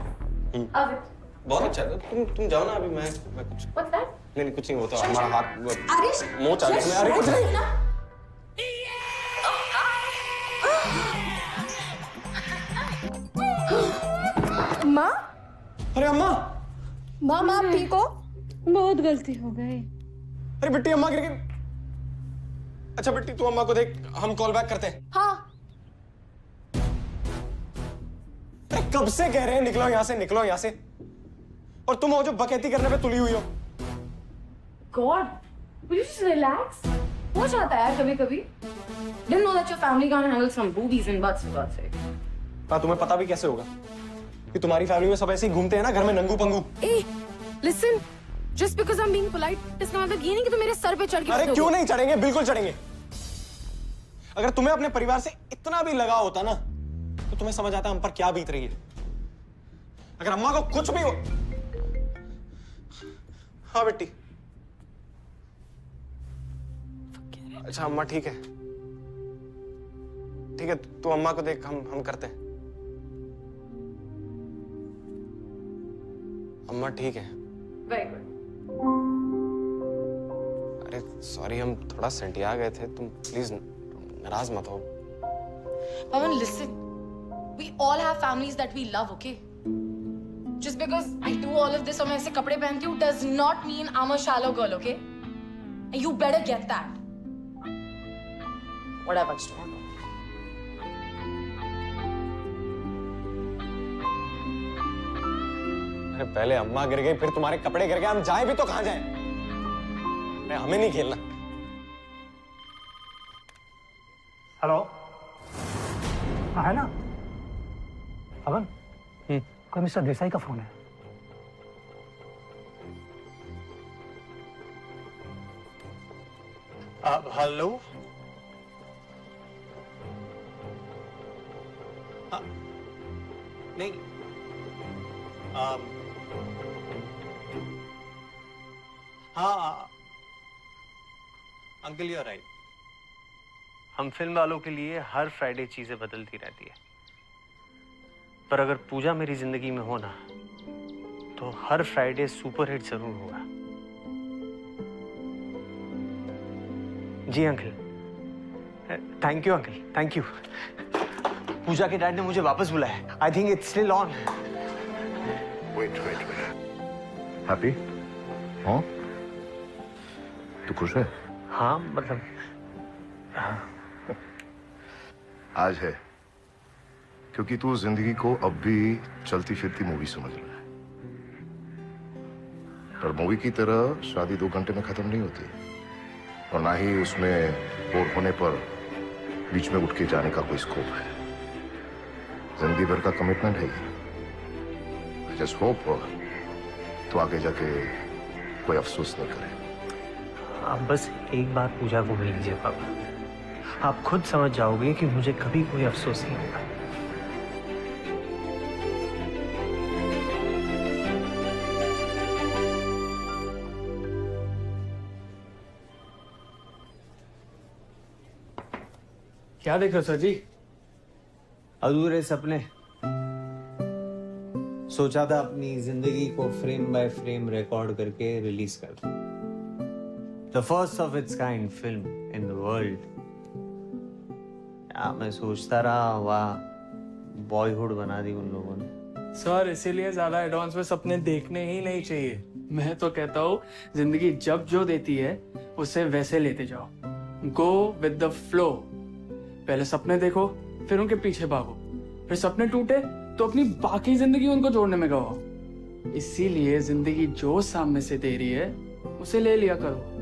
J: Love it.
E: बहुत अच्छा है। तुम जाओ ना, अभी मैं कुछ।
J: What's that?
E: नहीं कुछ नहीं होता। हमारा हाथ
J: आरिश
E: मुंह चालू है। अरे कुछ नहीं।
J: माँ?
E: अरे अम्मा!
J: माँ आप ठीक हो?
Q: बहुत गलती हो गई।
E: अरे बिट्टी अम्मा गिर गई। अच्छा बिट्टी तू अम्मा को देख, हम कॉल बैक करते हैं।
J: हाँ।
E: अरे कब से कह रहे हैं निकलो यहाँ से, निकलो यहाँ से। और तुम हो जो बकैती करने पे तुली हुई हो।
J: God, will you just relax? हो जाता है यार कभी-कभी। Didn't know that your family can't handle some boobies and butts for God's sake.
E: हाँ तुम्हें पता भी कैसे होगा कि तुम्हारी फैमिली में सब ऐसे ही घूमते हैं ना, घर में नंगू पंगू।
J: Hey, listen. Just because I'm being polite, इसका मतलब ये नहीं कि तुम मेरे सर पे चढ़ के।
E: अरे क्यों नहीं चढ़ेंगे, बिल्कुल चढ़ेंगे। अगर तुम्हें अपने परिवार से इतना भी लगाव होता ना, तो तुम्हें समझ आता हम पर क्या बीत रही है। अगर अम्मा को कुछ भी हो। हाँ बेटी। अच्छा अम्मा ठीक है, ठीक है तू अम्मा को देख, हम करते हैं। अम्मा ठीक है।
J: Very good.
E: अरे सॉरी हम थोड़ा सटिया गए थे, तुम प्लीज नाराज मत हो।
J: Pawan, listen. We all have families that we love, okay? Just because I do all of this और मैं ऐसे कपड़े पहनती हूँ does not mean I'm a shallow girl, okay? And you better get that. Whatever, just remember.
E: अरे पहले अम्मा गिर गई, फिर तुम्हारे कपड़े गिर गए, हम जाएं भी तो कहां जाएं? अरे हमें नहीं खेलना।
G: हेलो, हाँ है ना? पवन, कोई मिस्टर देसाई का फोन है।
E: हेलो
B: नहीं हाँ अंकल यू आर राइट। हम फिल्म वालों के लिए हर फ्राइडे चीजें बदलती रहती है, पर अगर पूजा मेरी जिंदगी में हो ना तो हर फ्राइडे सुपरहिट जरूर होगा। जी uncle, thank you uncle, thank you. Pooja के डैड ने मुझे वापस बुलाया। I think it's still on.
R: Wait happy? हाँ तू खुश है?
B: हाँ मतलब
R: आज है क्योंकि तू जिंदगी को अब भी चलती फिरती मूवी समझ रहा है, पर मूवी की तरह शादी 2 घंटे में खत्म नहीं होती, और ना ही उसमें बोर होने पर बीच में उठ के जाने का कोई स्कोप है। जिंदगी भर का कमिटमेंट है ये। आई जस्ट होप तो आगे जाके कोई अफसोस नहीं करे।
B: आप बस एक बार पूजा को मिल लीजिए पापा, आप खुद समझ जाओगे कि मुझे कभी कोई अफसोस नहीं होगा।
O: क्या देख रहे हो सर जी?
B: अधूरे सपने। सोचा था अपनी जिंदगी को फ्रेम बाय फ्रेम रिकॉर्ड करके रिलीज कर दूं। The first of its kind film in the world। मैं सोचता रहा, वाह बॉयहुड बना दी उन लोगों ने।
O: सर इसीलिए ज्यादा एडवांस में सपने देखने ही नहीं चाहिए। मैं तो कहता हूँ जिंदगी जब जो देती है उसे वैसे लेते जाओ। Go with the flow. पहले सपने देखो, फिर उनके पीछे भागो, फिर सपने टूटे तो अपनी बाकी जिंदगी उनको जोड़ने में गवाओ। इसीलिए जिंदगी जो सामने से दे रही है उसे ले लिया करो।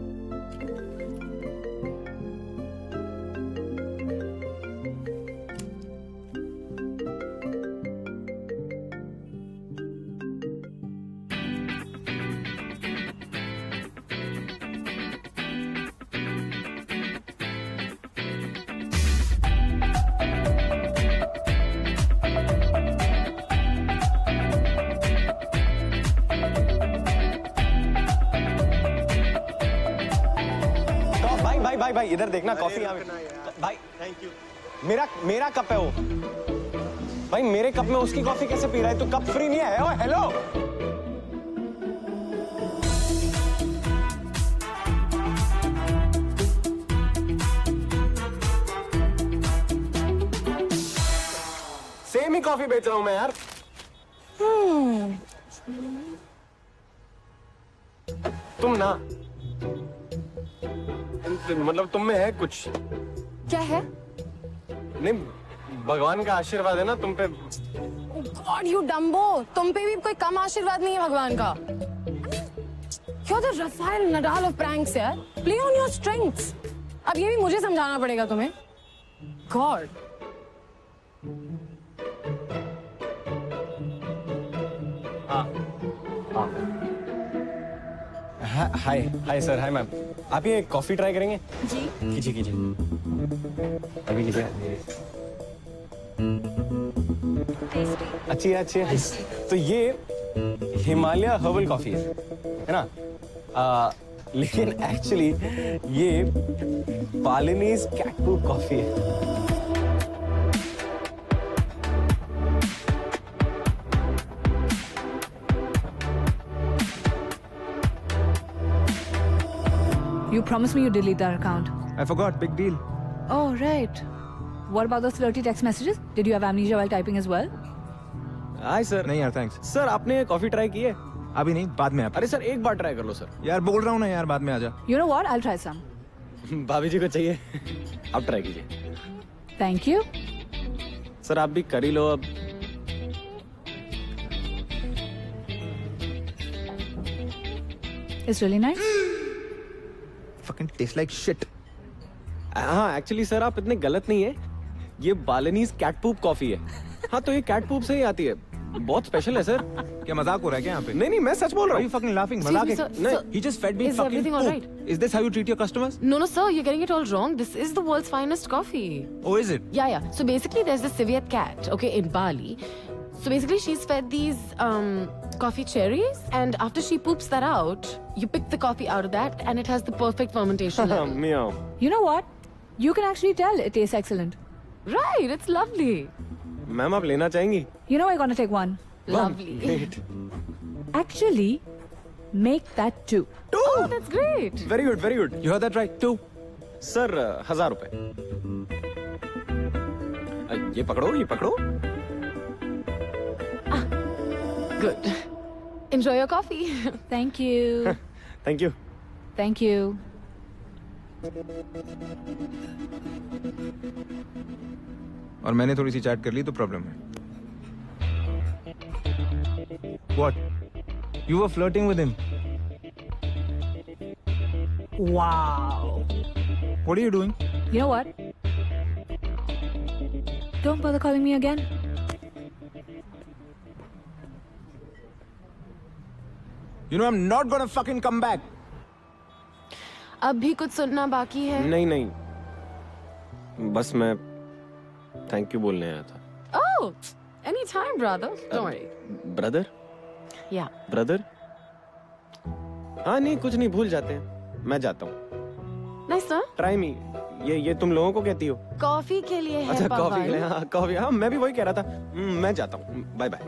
E: भाई इधर देखना, कॉफी यहाँ भाई। Thank you. मेरा कप है वो। भाई मेरे कप में उसकी कॉफी कैसे पी रहा है? तू कप फ्री नहीं है? ओए हेलो। सेम ही कॉफी बेच रहा हूं मैं यार। तुम ना मतलब तुम में है कुछ।
J: क्या है?
E: नहीं, भगवान का आशीर्वाद है ना तुम पे।
J: गॉड यू डम्बो, तुम पे भी कोई कम आशीर्वाद नहीं है भगवान का। You're the Rafael Nadal of pranks यार। Play on your strengths। अब ये भी मुझे समझाना पड़ेगा तुम्हें। God.
E: Hi sir. Hi ma'am. आप ये कॉफी ट्राई करेंगे?
J: जी।
E: कीजिए। अभी कीजिए। अच्छी है। तो ये हिमालय हर्बल कॉफी है ना? लेकिन एक्चुअली ये बालिनीज कैट फूड कॉफी है।
S: You promised me you'd delete that account.
T: I forgot. Big deal.
S: Oh, right. What about those flirty text messages? Did you have amnesia while typing as well?
E: Hi sir.
T: नहीं यार, thanks.
E: Sir आपने coffee try की है?
T: अभी नहीं, बाद में।
E: अरे सर एक बार ट्राई कर लो सर।
T: यार बोल रहा हूँ ना यार, बाद में आजा।
S: You know what? I'll try some.
E: भाभी जी को चाहिए? आप ट्राई कीजिए।
S: Thank you.
E: सर आप भी कर ही लो अब।
S: It's really nice.
T: Fucking tastes like shit.
E: हाँ एक्चुअली सर आप इतने गलत नहीं है। ये बालिनीज कैट पूप कॉफी है। हाँ तो ये कैट पूप से ही आती है।
M: बहुत स्पेशल है सर।
T: क्या मजाक हो रहा है क्या यहाँ पे?
M: नहीं नहीं, मैं सच बोल रहा
T: Are
M: हूँ।
T: you fucking laughing?
L: Excuse
T: मजाक
L: me,
T: है?
L: sir,
T: नहीं,
L: sir.
T: he just fed me
L: Is
T: fucking
L: everything all
T: poop.
L: right?
T: Is this how you treat your customers?
L: No, no, sir, you're getting it all wrong. This is the world's finest coffee.
T: Oh, is it?
L: Yeah, yeah. So basically, there's this civet cat, okay, in Bali. So basically, she's fed these coffee cherries, and after she poops that out, you pick the coffee out of that, and it has the perfect fermentation level.
M: Meow.
S: You know what? You can actually tell it tastes excellent.
L: Right, it's lovely.
M: Ma'am आप लेना चाहेंगी?
S: You know, we're gonna take one.
L: Lovely.
M: Great.
S: Actually, make that two.
L: Oh, that's great.
M: Very good, very good.
T: You heard that right? 2.
M: Sir 1000 रुपए। ये पकड़ो, ये पकड़ो।
L: Good. Enjoy your coffee.
S: Thank you.
M: Thank you.
S: Thank you.
T: और मैंने थोड़ी सी chat कर ली तो प्रॉब्लम है। What? You were flirting with him.
S: Wow.
T: What are you doing?
S: You know what? Don't bother calling me again.
T: You know I'm not gonna fucking come back.
L: अब भी कुछ सुनना बाकी है?
M: नहीं नहीं, बस मैं थैंक यू बोलने आया था।
L: Oh, anytime, brother. Don't worry.
M: Brother?
L: Yeah.
M: Brother? हाँ नहीं, कुछ नहीं, भूल जाते हैं। मैं जाता हूँ।
L: Nice, sir.
M: Try me. ये तुम लोगों को कहती हो?
L: कॉफी के लिए है
M: अच्छा
L: पवन।
M: कॉफी के लिए, हाँ कॉफी, हाँ मैं भी वही कह रहा था। मैं जाता हूँ, बाय बाय।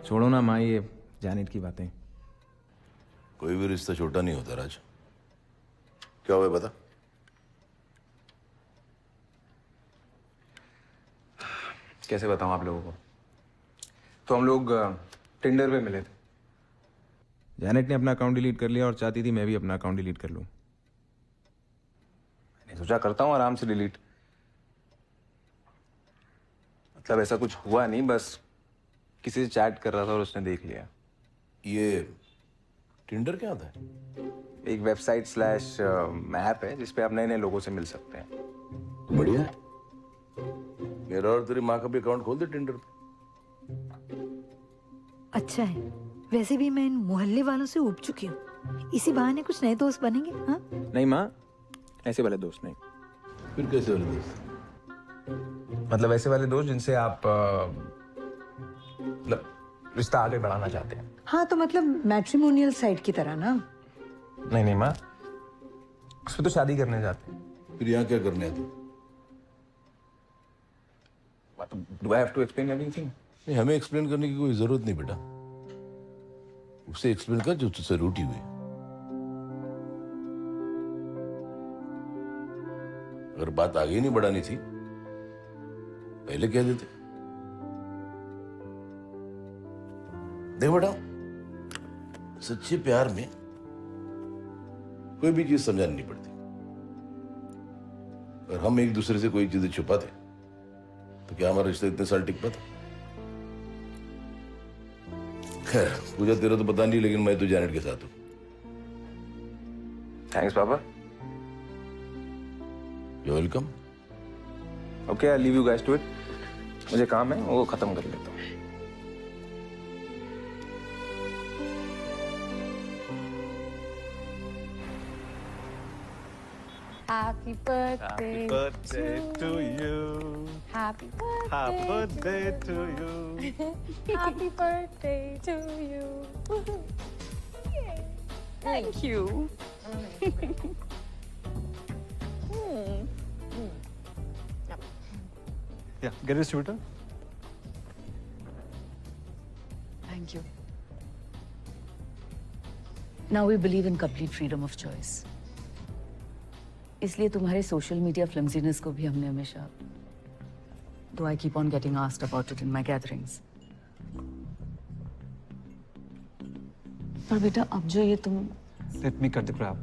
T: छोड़ो ना माँ ये जानेट की बातें।
C: कोई भी रिश्ता छोटा नहीं होता राज। क्या हुआ बता।
T: कैसे बताऊं आप लोगों को? तो हम लोग टिंडर पे मिले थे। जैनेट ने अपना अकाउंट डिलीट कर लिया और चाहती थी मैं भी अपना अकाउंट डिलीट कर लूं। मैंने सोचा करता हूं आराम से डिलीट। मतलब ऐसा कुछ हुआ नहीं, बस किसी से चैट कर रहा था और उसने देख लिया।
C: ये टिंडर क्या होता है?
T: एक वेबसाइट स्लैश ऐप है जिसपे आप नए नए लोगों से मिल सकते हैं।
C: बढ़िया है। मेरा और तेरी माँ का भी अकाउंट खोल दे टिंडर पे।
D: अच्छा है। वैसे भी मैं इन मोहल्ले वालों से उब चुकी हूँ। इसी बहाने कुछ नए दोस्त बनेंगे। हाँ?
T: नहीं माँ, ऐसे वाले दोस्त नहीं।
C: फिर कैसे वाले दोस्त?
T: मतलब ऐसे वाले दोस्त जिनसे आप मतलब रिश्ता आगे बढ़ाना चाहते हैं।
D: हाँ, तो मतलब मैट्रिमोनियल साइट की तरह ना।
T: नहीं नहीं माँ, उसमें तो शादी करने जाते हैं।
C: फिर यहाँ क्या करने आते?
T: Do I have to explain everything?
C: नहीं, हमें एक्सप्लेन करने की कोई जरूरत नहीं बेटा। उसे एक्सप्लेन कर जो तुझसे रूठी हुई। अगर बात आगे नहीं बढ़ानी थी पहले कह देते। देख बेटा, सच्चे प्यार में कोई भी चीज समझानी नहीं पड़ती। और हम एक दूसरे से कोई चीजें छुपाते तो क्या हमारा रिश्ता इतने साल टिक पाता? खैर, पूजा तेरा तो पता नहीं, लेकिन मैं तो जैनेट के साथ हूं।
T: थैंक्स पापा।
C: You welcome.
T: Okay, I leave you guys to it. मुझे काम है, वो खत्म कर लेता हूँ।
L: Happy birthday,
M: to you.
L: Happy birthday.
M: Happy birthday to you.
L: Happy birthday to you. Yay. Thank you.
E: Yeah, get a sweater.
A: Thank you. Now we believe in complete freedom of choice. इसलिए तुम्हारे social media फ्लमजीनेस को भी हमने हमेशा Do I keep on getting asked about it in my gatherings. पर बेटा अब जो ये तुम
U: Let me cut the crap.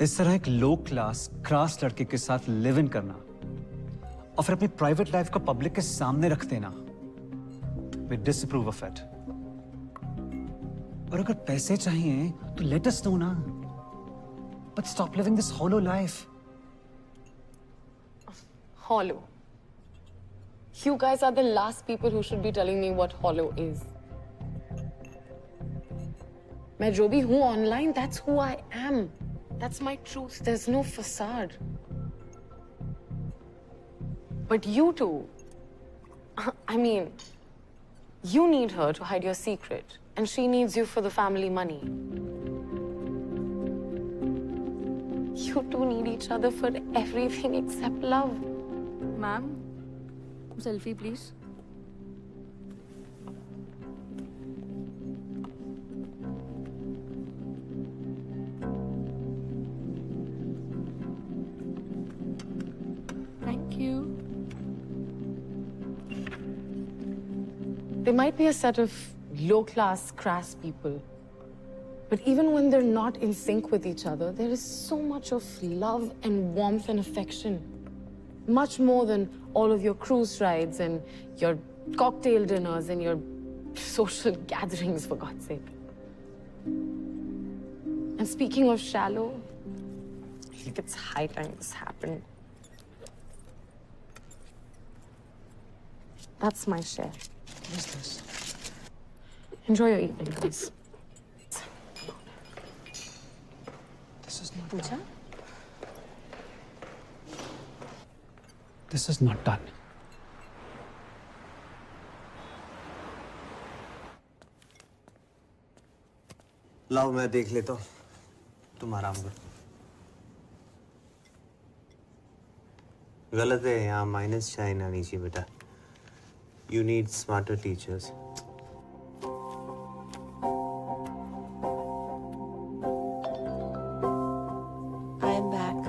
U: इस तरह एक लो क्लास क्रास लड़के के साथ लिव इन करना और फिर अपनी प्राइवेट लाइफ को पब्लिक के सामने रख देना, we disapprove of it. और अगर पैसे चाहिए तो let us know ना, but stop living this hollow life.
L: Hollow. You guys are the last people who should be telling me what hollow is. मैं जो भी हूँ online, that's who I am. That's my truth. There's no facade. But you two, I mean, you need her to hide your secret, and she needs you for the family money. You two need each other for everything except love.
P: Ma'am, selfie please. Thank you.
L: They might be a set of low-class, crass people. But even when they're not in sync with each other, there is so much of love and warmth and affection. Much more than all of your cruise rides and your cocktail dinners and your social gatherings, for God's sake. And speaking of shallow, I think it's high time this happened. That's my share.
E: What is this?
L: Enjoy your evening, guys.
E: This is not
L: Pooja?
E: This is not done.
B: लाओ मैं देख लेता हूँ, तुम आराम करो। गलत है, यहाँ माइनस साइन आनी चाहिए बेटा। You need smarter teachers.
F: I am back.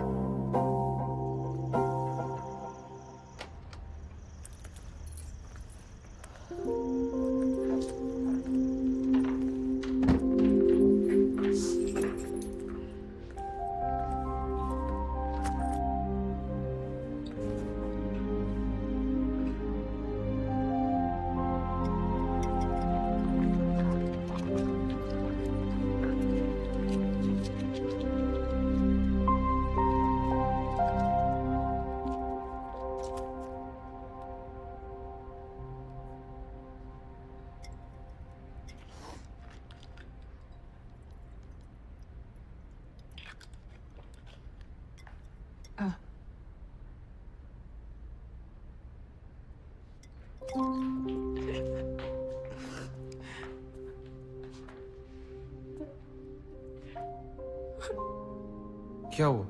T: क्या हुआ?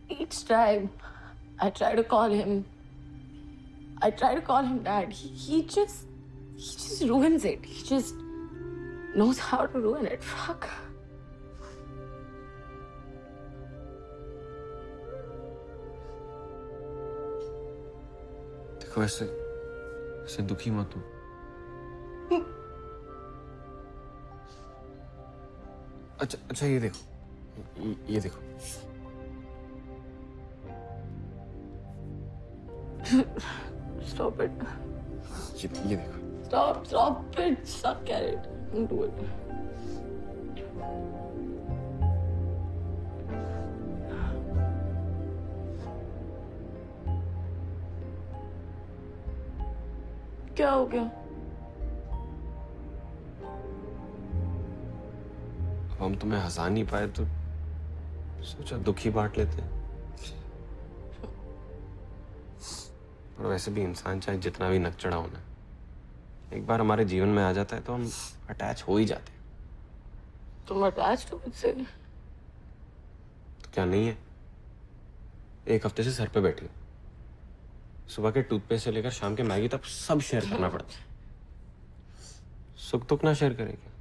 L: Each time I try to call him, Dad. He just ruins it. He just knows how to ruin it. Fuck.
T: देखो ऐसे दुखी मत हो। अच्छा ये देखो, ये देखो।
L: Stop it.
T: ये देखो।
L: Stop it. Suck at it. Don't do it. क्या हो गया?
T: अब हम तुम्हें हंसा नहीं पाए तो सोचा दुखी बांट लेते हैं। और वैसे भी इंसान चाहे जितना भी नकचड़ा होना, एक बार हमारे जीवन में आ जाता है तो हम अटैच हो ही जाते हैं।
L: तुम अटैच हो मुझसे?
T: तो क्या नहीं है? एक हफ्ते से सर पे बैठी हो। सुबह के टूथपेस्ट से लेकर शाम के मैगी तक सब शेयर करना पड़ता है। सुख दुख ना शेयर करेंगे।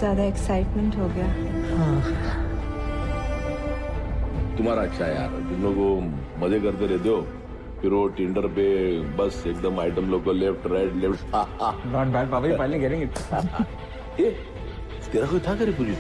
N: ज्यादा एक्साइटमेंट हो गया।
I: तुम्हारा अच्छा है यार, तुम लोग मजे करते रहते हो, फिर वो टिंडर पे बस एकदम आइटम लोग को left right left.
E: Not bad पापा, यू फाइनली गेटिंग इट।
I: ये तेरा कोई था करे पूरी?